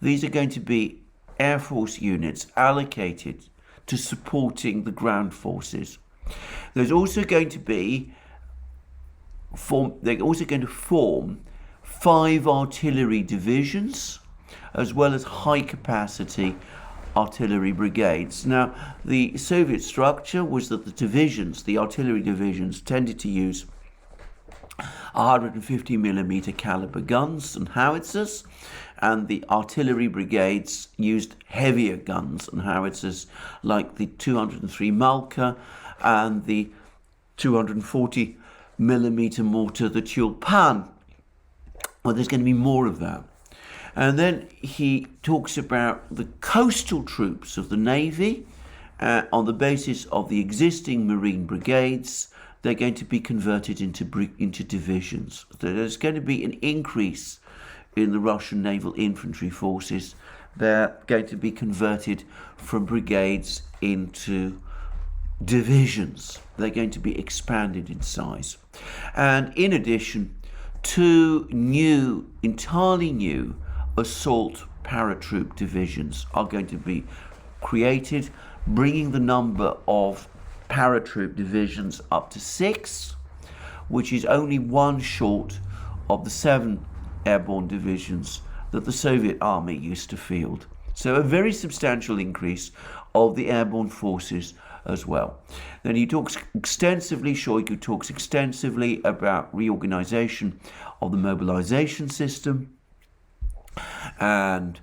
these are going to be Air Force units allocated to supporting the ground forces. There's also going to be they're also going to form 5 artillery divisions, as well as high-capacity artillery brigades. Now, the Soviet structure was that the artillery divisions, tended to use 150mm caliber guns and howitzers, and the artillery brigades used heavier guns and howitzers like the 203 Malka and the 240mm mortar, the Tulpan. Well, there's going to be more of that. And then he talks about the coastal troops of the Navy. On the basis of the existing Marine brigades, they're going to be converted into divisions. So there's going to be an increase in the Russian naval infantry forces. They're going to be converted from brigades into divisions. They're going to be expanded in size. And in addition, 2 entirely new assault paratroop divisions are going to be created, bringing the number of paratroop divisions up to 6, which is only 1 short of the 7 airborne divisions that the Soviet army used to field. So a very substantial increase of the airborne forces as well. Then he talks extensively, Shoigu talks extensively about reorganization of the mobilization system, and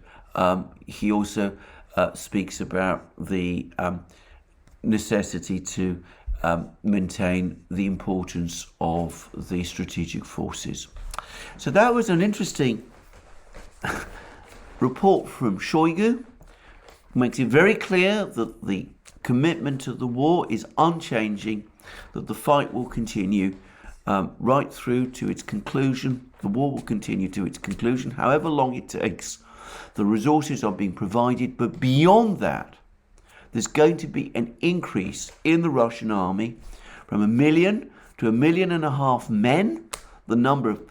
he also speaks about the necessity to maintain the importance of the strategic forces. So that was an interesting report from Shoigu. Makes it very clear that the commitment to the war is unchanging, that the fight will continue right through to its conclusion. The war will continue to its conclusion, however long it takes. The resources are being provided, but beyond that, there's going to be an increase in the Russian army from 1 million to 1.5 million men. The number of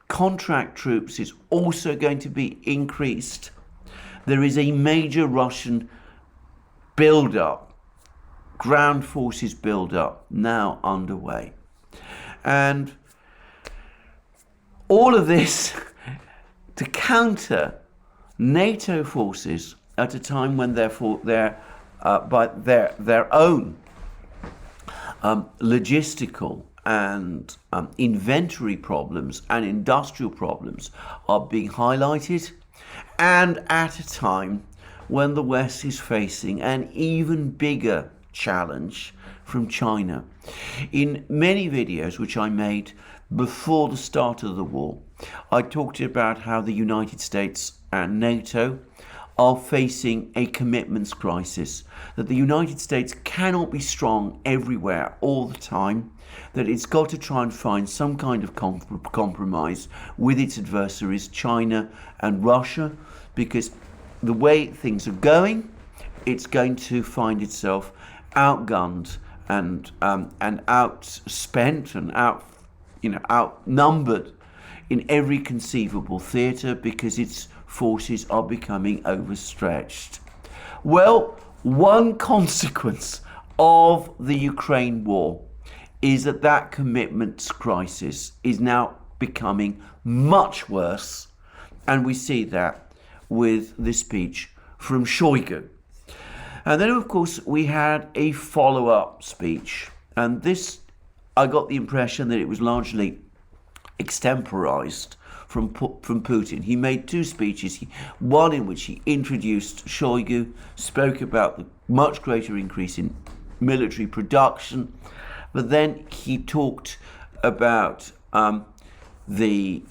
contract troops is also going to be increased. There is a major Russian build-up, ground forces build-up now underway. And all of this to counter NATO forces at a time when by their own logistical and inventory problems and industrial problems are being highlighted, and at a time when the West is facing an even bigger challenge from China. In many videos which I made before the start of the war, I talked about how the United States and NATO are facing a commitments crisis, that the United States cannot be strong everywhere all the time, that it's got to try and find some kind of compromise with its adversaries, China and Russia, because the way things are going, it's going to find itself outgunned and outspent and outnumbered in every conceivable theatre, because its forces are becoming overstretched. Well, one consequence of the Ukraine war is that commitments crisis is now becoming much worse, and we see that with the speech from Shoigu. And then, of course, we had a follow-up speech, and this, I got the impression that it was largely extemporized from Putin. He made two speeches, one in which he introduced Shoigu, spoke about the much greater increase in military production, but then he talked about the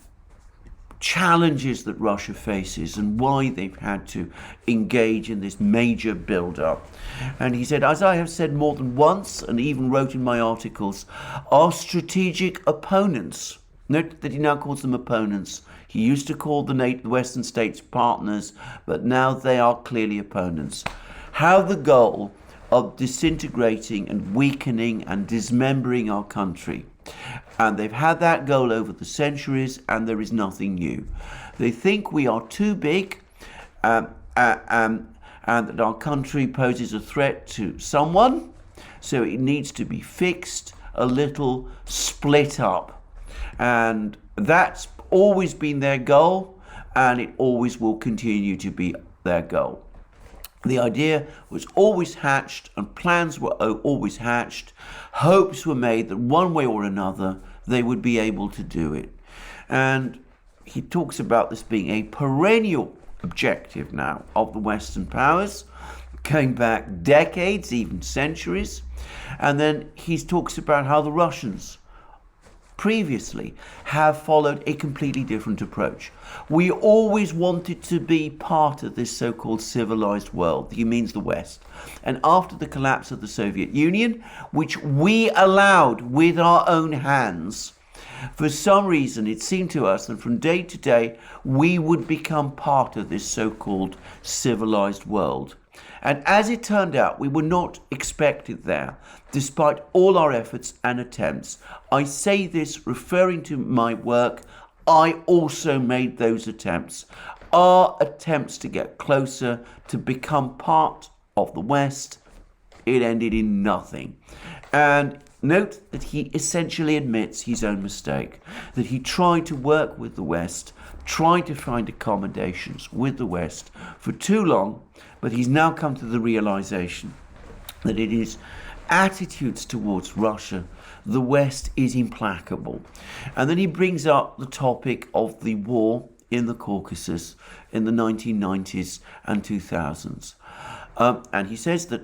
challenges that Russia faces and why they've had to engage in this major build-up. And he said, as I have said more than once, and even wrote in my articles, our strategic opponents, note that he now calls them opponents. He used to call the Western states partners, but now they are clearly opponents, have the goal of disintegrating and weakening and dismembering our country. And they've had that goal over the centuries, and there is nothing new. They think we are too big, and that our country poses a threat to someone, so it needs to be fixed, a little split up. And that's always been their goal, and it always will continue to be their goal. The idea was always hatched, and plans were always hatched. Hopes were made that one way or another they would be able to do it. And he talks about this being a perennial objective now of the Western powers, going back decades, even centuries. And then he talks about how the Russians previously have followed a completely different approach. We always wanted to be part of this so-called civilized world. He means the West. And after the collapse of the Soviet Union, which we allowed with our own hands, for some reason it seemed to us that from day to day we would become part of this so-called civilized world. And as it turned out, we were not expected there, despite all our efforts and attempts. I say this referring to my work. I also made those attempts. Our attempts to get closer, to become part of the West, it ended in nothing. And note that he essentially admits his own mistake, that he tried to work with the West, tried to find accommodations with the West for too long, but he's now come to the realization that it is attitudes towards Russia, the West is implacable. And then he brings up the topic of the war in the Caucasus in the 1990s and 2000s. And he says that,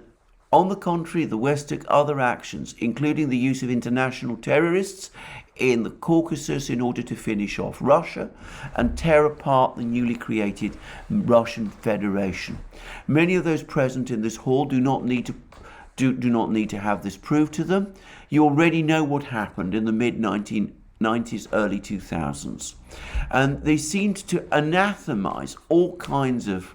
on the contrary, the West took other actions, including the use of international terrorists in the Caucasus in order to finish off Russia and tear apart the newly created Russian Federation. Many of those present in this hall do not need to have this proved to them. You already know what happened in the mid-1990s, early 2000s. And they seemed to anathemize all kinds of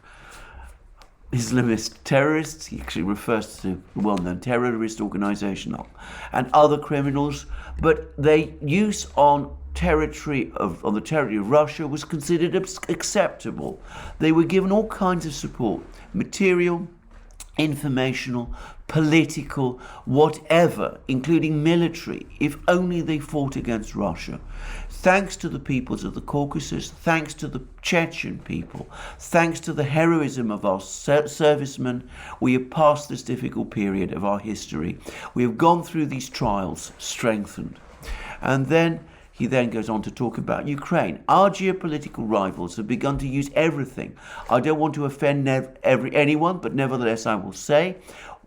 Islamist terrorists. He actually refers to the well-known terrorist organization and other criminals, but their use on the territory of Russia was considered acceptable. They were given all kinds of support, material, informational, political, whatever, including military, if only they fought against Russia. Thanks to the peoples of the Caucasus, thanks to the Chechen people, thanks to the heroism of our servicemen, we have passed this difficult period of our history. We have gone through these trials strengthened. And then he then goes on to talk about Ukraine. Our geopolitical rivals have begun to use everything. I don't want to offend anyone, but nevertheless I will say,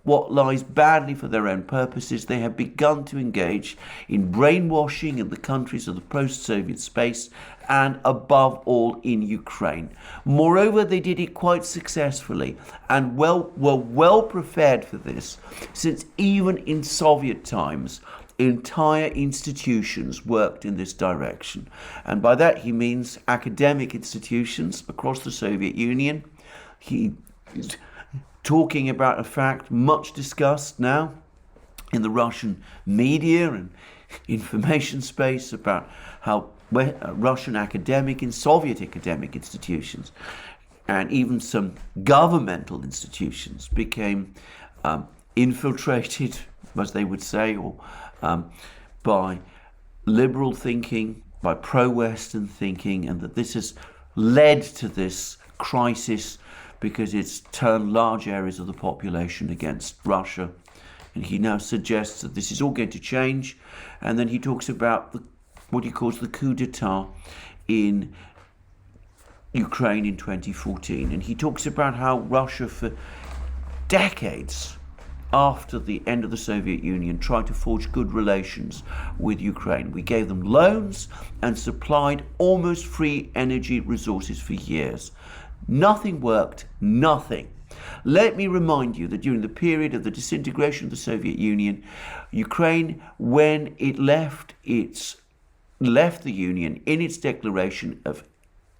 what lies badly for their own purposes, they have begun to engage in brainwashing in the countries of the post-Soviet space and above all in Ukraine. Moreover, they did it quite successfully and were well prepared for this, since even in Soviet times, entire institutions worked in this direction. And by that he means academic institutions across the Soviet Union. He is talking about a fact much discussed now in the Russian media and information space about how Russian academic and Soviet academic institutions and even some governmental institutions became infiltrated, as they would say, or by liberal thinking, by pro-Western thinking, and that this has led to this crisis because it's turned large areas of the population against Russia. And he now suggests that this is all going to change. And then he talks about what he calls the coup d'etat in Ukraine in 2014. And he talks about how Russia, for decades after the end of the Soviet Union, tried to forge good relations with Ukraine. We gave them loans and supplied almost free energy resources for years. Nothing worked, nothing. Let me remind you that during the period of the disintegration of the Soviet Union, Ukraine, when it left the Union in its declaration of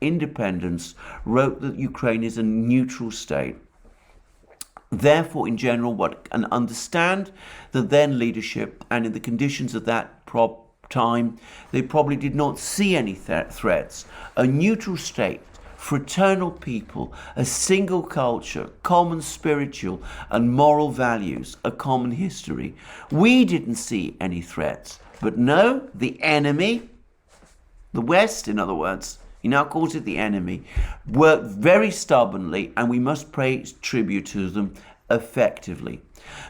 independence, wrote that Ukraine is a neutral state. Therefore, in general, what can understand the then leadership, and in the conditions of that time, they probably did not see any threats. A neutral state, fraternal people, a single culture, common spiritual and moral values, a common history. We didn't see any threats. But no, the enemy, the West, in other words, he now calls it the enemy, worked very stubbornly, and we must pay tribute to them effectively.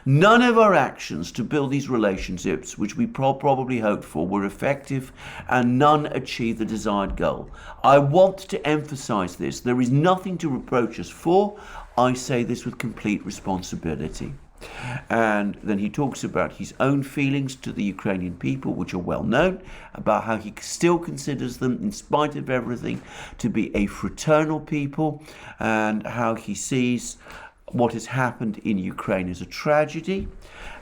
None of our actions to build these relationships, which we probably hoped for, were effective, and none achieved the desired goal. I want to emphasize this. There is nothing to reproach us for. I say this with complete responsibility. And then he talks about his own feelings to the Ukrainian people, which are well known, about how he still considers them, in spite of everything, to be a fraternal people, and how he sees what has happened in Ukraine as a tragedy.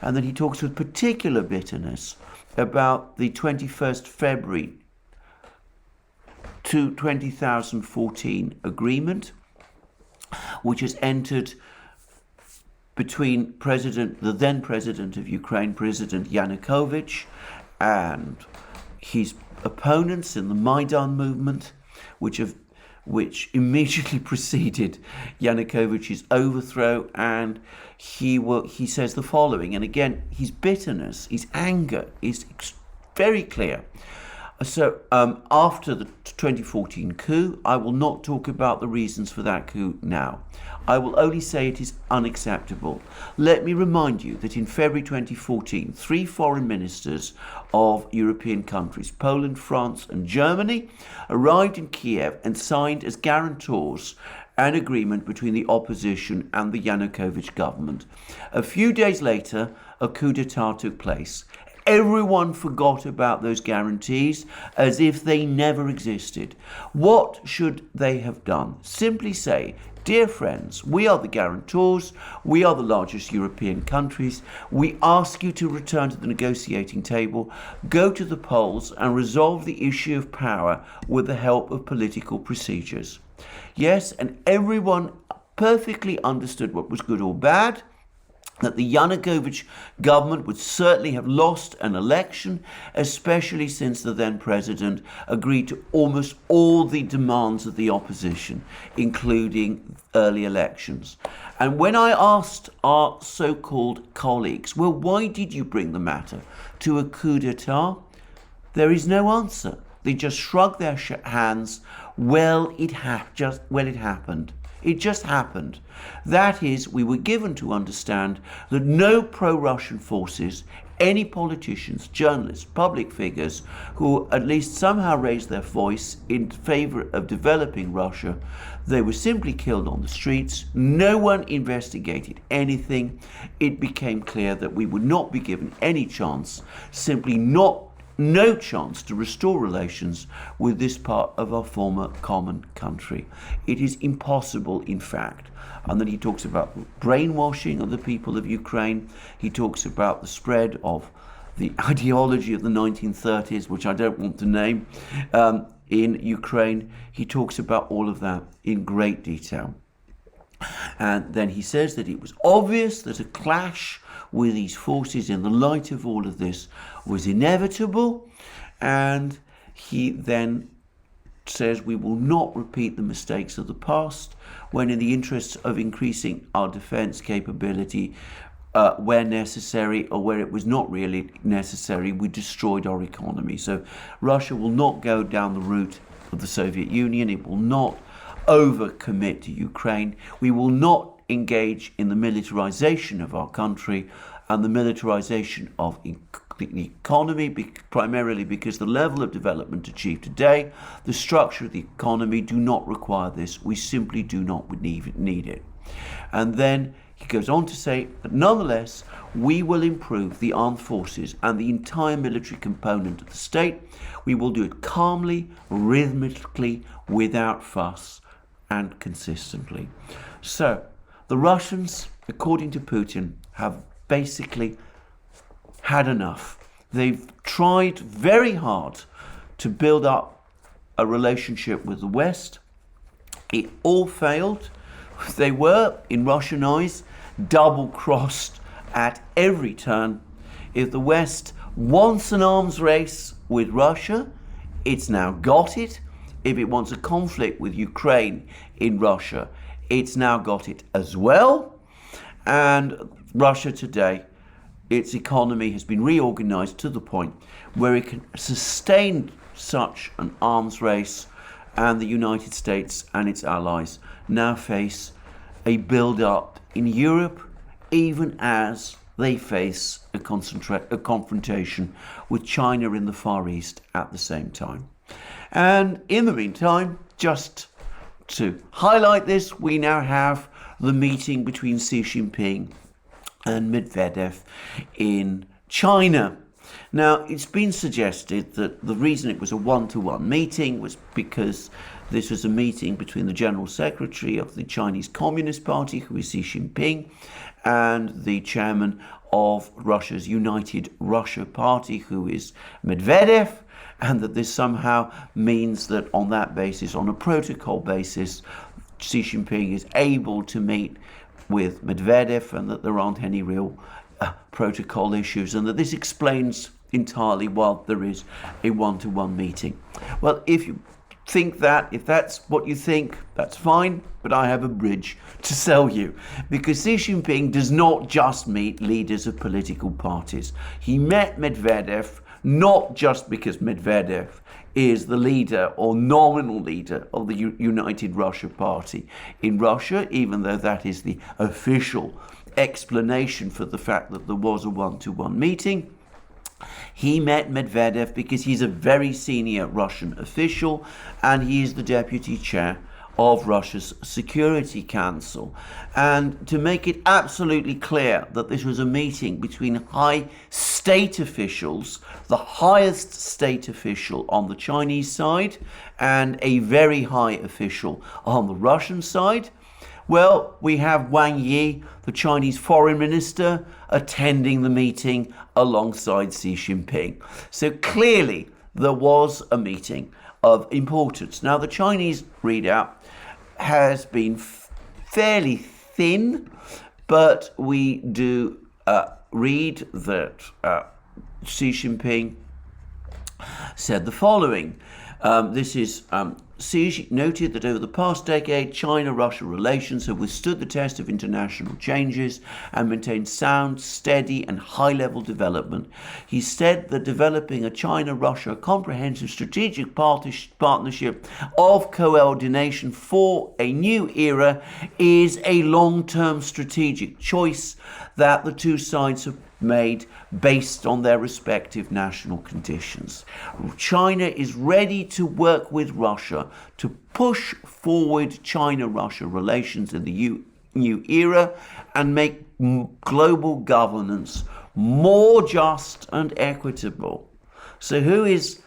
And then he talks with particular bitterness about the 21st February 2014 agreement, which has entered between the then president of Ukraine, President Yanukovych, and his opponents in the Maidan movement, which immediately preceded Yanukovych's overthrow. And he says the following, and again, his bitterness, his anger is very clear. So after the 2014 coup, I will not talk about the reasons for that coup now. I will only say it is unacceptable. Let me remind you that in February 2014, 3 foreign ministers of European countries, Poland, France and Germany, arrived in Kiev and signed as guarantors an agreement between the opposition and the Yanukovych government. A few days later, a coup d'etat took place. Everyone forgot about those guarantees as if they never existed. What should they have done? Simply say, dear friends, we are the guarantors, we are the largest European countries, we ask you to return to the negotiating table, go to the polls and resolve the issue of power with the help of political procedures. Yes, and everyone perfectly understood what was good or bad. that the Yanukovych government would certainly have lost an election, especially since the then president agreed to almost all the demands of the opposition, including early elections. And when I asked our so-called colleagues, well, why did you bring the matter to a coup d'etat? There is no answer. They just shrug their hands. Well, it happened. It just happened. That is, we were given to understand that no pro-Russian forces, any politicians, journalists, public figures who at least somehow raised their voice in favor of developing Russia, they were simply killed on the streets. No one investigated anything. It became clear that we would not be given any chance, no chance to restore relations with this part of our former common country. It is impossible, in fact. And then he talks about brainwashing of the people of Ukraine. He talks about the spread of the ideology of the 1930s, which I don't want to name, in Ukraine. He talks about all of that in great detail. And then he says that it was obvious that a clash with these forces in the light of all of this was inevitable, and he then says we will not repeat the mistakes of the past when, in the interests of increasing our defense capability where necessary or where it was not really necessary, we destroyed our economy. So Russia will not go down the route of the Soviet Union. It will not overcommit to Ukraine. We will not engage in the militarization of our country and the militarization of the economy, primarily because the level of development achieved today, the structure of the economy do not require this. We simply do not need it. And then he goes on to say that nonetheless, we will improve the armed forces and the entire military component of the state. We will do it calmly, rhythmically, without fuss, and consistently. So the Russians, according to Putin, have basically had enough. They've tried very hard to build up a relationship with the West. It all failed. They were, in Russian eyes, double-crossed at every turn. If the West wants an arms race with Russia, it's now got it. If it wants a conflict with Ukraine in Russia, it's now got it as well. And Russia today, its economy has been reorganized to the point where it can sustain such an arms race, and the United States and its allies now face a build-up in Europe, even as they face a confrontation with China in the Far East at the same time. And in the meantime, just to highlight this, we now have the meeting between Xi Jinping and Medvedev in China. Now, it's been suggested that the reason it was a one-to-one meeting was because this was a meeting between the General Secretary of the Chinese Communist Party, who is Xi Jinping, and the chairman of Russia's United Russia Party, who is Medvedev, and that this somehow means that on that basis, on a protocol basis, Xi Jinping is able to meet with Medvedev, and that there aren't any real protocol issues, and that this explains entirely why there is a one-to-one meeting. Well, if you think that, if that's what you think, that's fine, but I have a bridge to sell you, because Xi Jinping does not just meet leaders of political parties. He met Medvedev not just because Medvedev is the leader or nominal leader of the United Russia Party in Russia, even though that is the official explanation for the fact that there was a one-to-one meeting. He met Medvedev because he's a very senior Russian official, and he is the deputy chair of Russia's Security Council. And to make it absolutely clear that this was a meeting between high state officials, the highest state official on the Chinese side and a very high official on the Russian side, well, we have Wang Yi, the Chinese foreign minister, attending the meeting alongside Xi Jinping. So clearly there was a meeting of importance. Now, the Chinese readout has been fairly thin, But we do read that Xi Jinping said the following. This is Xi noted that over the past decade, China-Russia relations have withstood the test of international changes and maintained sound, steady and high-level development. He said that developing a China-Russia comprehensive strategic partnership of coordination for a new era is a long-term strategic choice that the two sides have made based on their respective national conditions. China is ready to work with Russia to push forward China-Russia relations in the new era and make global governance more just and equitable. So who is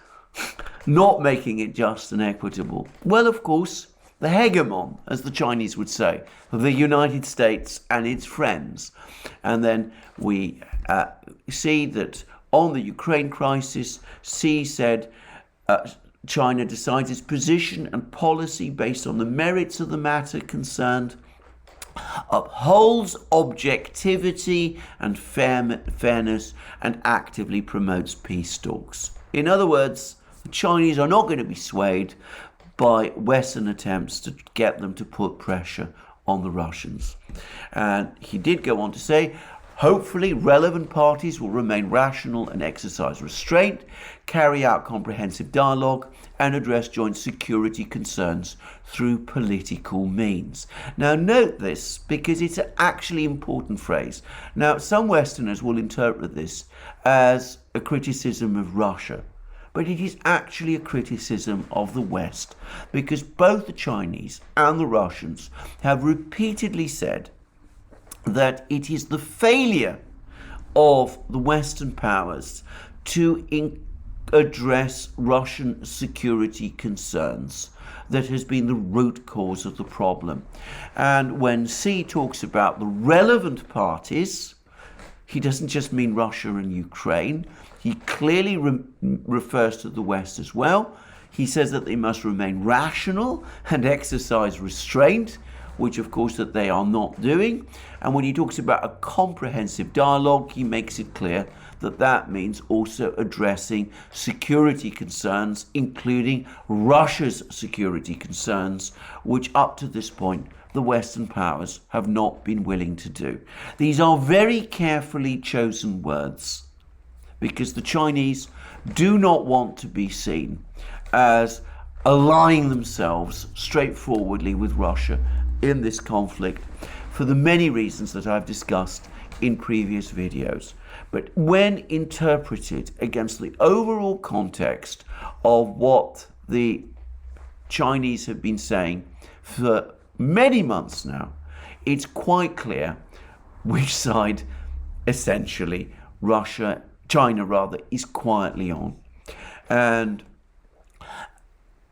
not making it just and equitable? Well, of course, the hegemon, as the Chinese would say, the United States and its friends. And then we see that on the Ukraine crisis, Xi said China decides its position and policy based on the merits of the matter concerned, upholds objectivity and fairness, and actively promotes peace talks. In other words, the Chinese are not going to be swayed by Western attempts to get them to put pressure on the Russians. And he did go on to say, hopefully relevant parties will remain rational and exercise restraint, carry out comprehensive dialogue, and address joint security concerns through political means. Now note this, because it's an actually important phrase. Now some Westerners will interpret this as a criticism of Russia, but it is actually a criticism of the West, because both the Chinese and the Russians have repeatedly said that it is the failure of the Western powers to address Russian security concerns that has been the root cause of the problem. And when Xi talks about the relevant parties, he doesn't just mean Russia and Ukraine. He clearly refers to the West as well. He says that they must remain rational and exercise restraint, which of course that they are not doing. And when he talks about a comprehensive dialogue, he makes it clear that that means also addressing security concerns, including Russia's security concerns, which up to this point the Western powers have not been willing to do. These are very carefully chosen words, because the Chinese do not want to be seen as aligning themselves straightforwardly with Russia in this conflict for the many reasons that I've discussed in previous videos. But when interpreted against the overall context of what the Chinese have been saying for many months now, it's quite clear which side essentially China is quietly on. And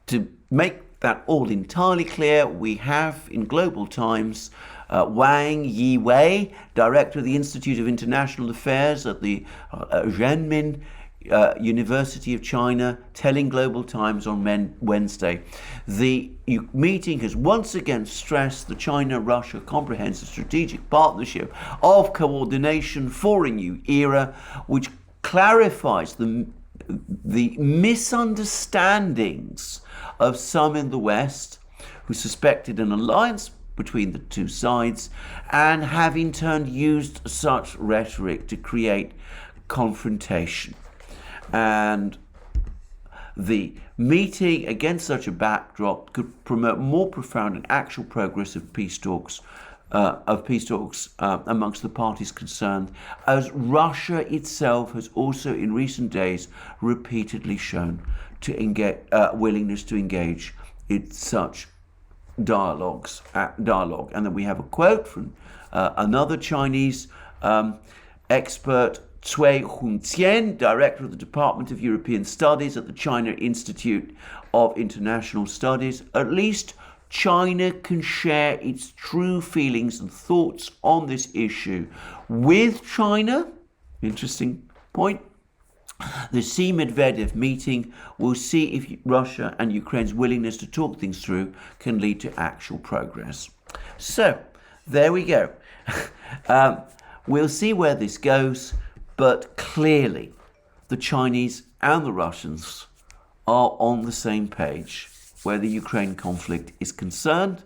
to make that all entirely clear, we have in Global Times Wang Yiwei, director of the Institute of International Affairs at the Rearmament University of China, telling Global Times on Wednesday, the meeting has once again stressed the China-Russia Comprehensive Strategic Partnership of Coordination for a New Era, which clarifies the misunderstandings of some in the West who suspected an alliance between the two sides and have in turn used such rhetoric to create confrontation. And the meeting against such a backdrop could promote more profound and actual progress of peace talks amongst the parties concerned, as Russia itself has also in recent days repeatedly shown to willingness to engage in such dialogue. And then we have a quote from another Chinese expert, Cui Hunqian, director of the Department of European Studies at the China Institute of International Studies. At least China can share its true feelings and thoughts on this issue with China. Interesting point. The Xi-Medvedev meeting will see if Russia and Ukraine's willingness to talk things through can lead to actual progress. So, there we go. We'll see where this goes, but clearly the Chinese and the Russians are on the same page where the Ukraine conflict is concerned,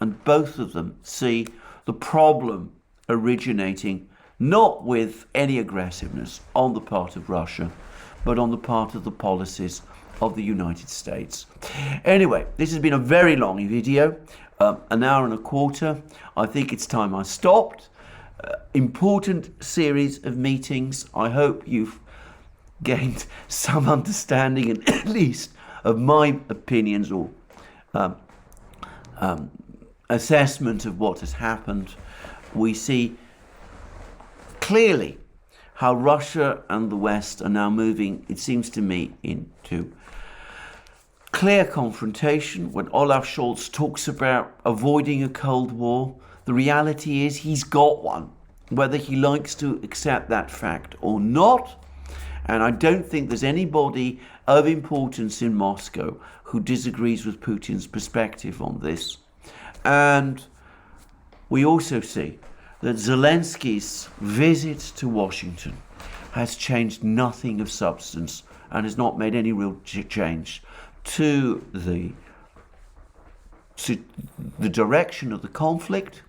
and both of them see the problem originating not with any aggressiveness on the part of Russia, but on the part of the policies of the United States. Anyway, this has been a very long video, an hour and a quarter. I think it's time I stopped. Important series of meetings. I hope you've gained some understanding and at least of my opinions or assessment of what has happened. We see clearly how Russia and the West are now moving, it seems to me, into clear confrontation. When Olaf Scholz talks about avoiding a Cold War, the reality is he's got one, whether he likes to accept that fact or not. And I don't think there's anybody of importance in Moscow who disagrees with Putin's perspective on this. And we also see that Zelensky's visit to Washington has changed nothing of substance and has not made any real change to the direction of the conflict,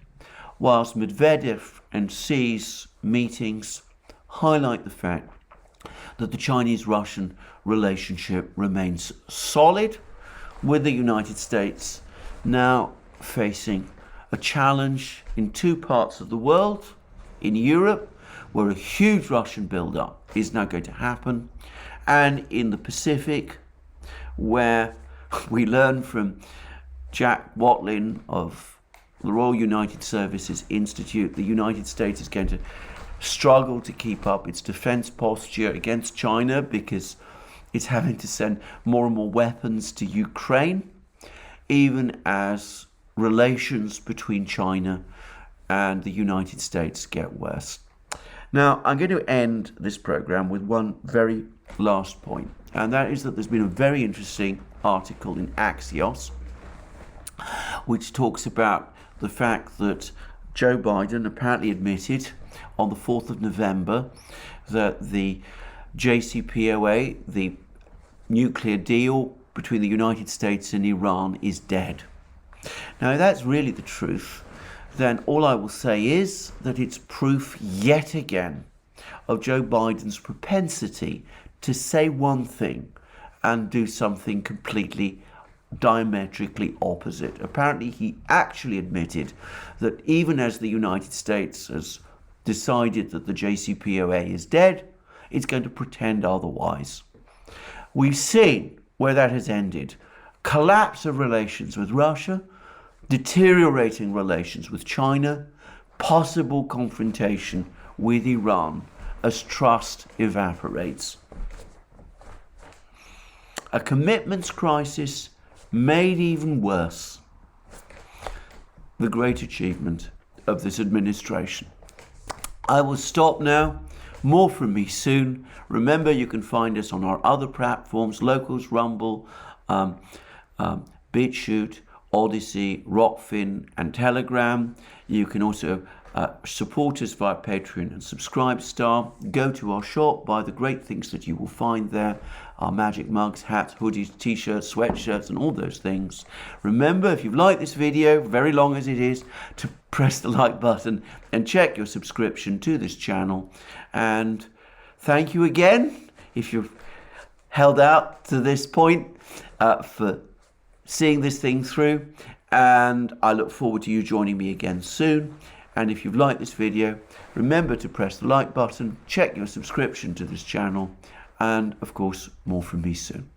whilst Medvedev and Xi's meetings highlight the fact that the Chinese-Russian relationship remains solid, with the United States now facing a challenge in two parts of the world, in Europe, where a huge Russian build-up is now going to happen, and in the Pacific, where we learn from Jack Watlin of the Royal United Services Institute, the United States is going to struggle to keep up its defense posture against China because it's having to send more and more weapons to Ukraine, even as relations between China and the United States get worse. Now, I'm going to end this program with one very last point, and that is that there's been a very interesting article in Axios which talks about the fact that Joe Biden apparently admitted on the 4th of November that the JCPOA, the nuclear deal between the United States and Iran, is dead. Now, if that's really the truth, then all I will say is that it's proof yet again of Joe Biden's propensity to say one thing and do something completely diametrically opposite. Apparently, he actually admitted that even as the United States has decided that the JCPOA is dead, it's going to pretend otherwise. We've seen where that has ended. Collapse of relations with Russia, deteriorating relations with China, possible confrontation with Iran as trust evaporates. A commitments crisis made even worse. The great achievement of this administration. I will stop now. More from me soon. Remember, you can find us on our other platforms: Locals, Rumble, BitChute, ODYSEE, Rockfin, and Telegram. You can also support us via Patreon and Subscribestar. Go to our shop, buy the great things that you will find there: our magic mugs, hats, hoodies, t-shirts, sweatshirts, and all those things. Remember, if you've liked this video, very long as it is, to press the like button and check your subscription to this channel. And thank you again, if you've held out to this point, for seeing this thing through. And I look forward to you joining me again soon. And if you've liked this video, remember to press the like button, check your subscription to this channel, and of course, more from me soon.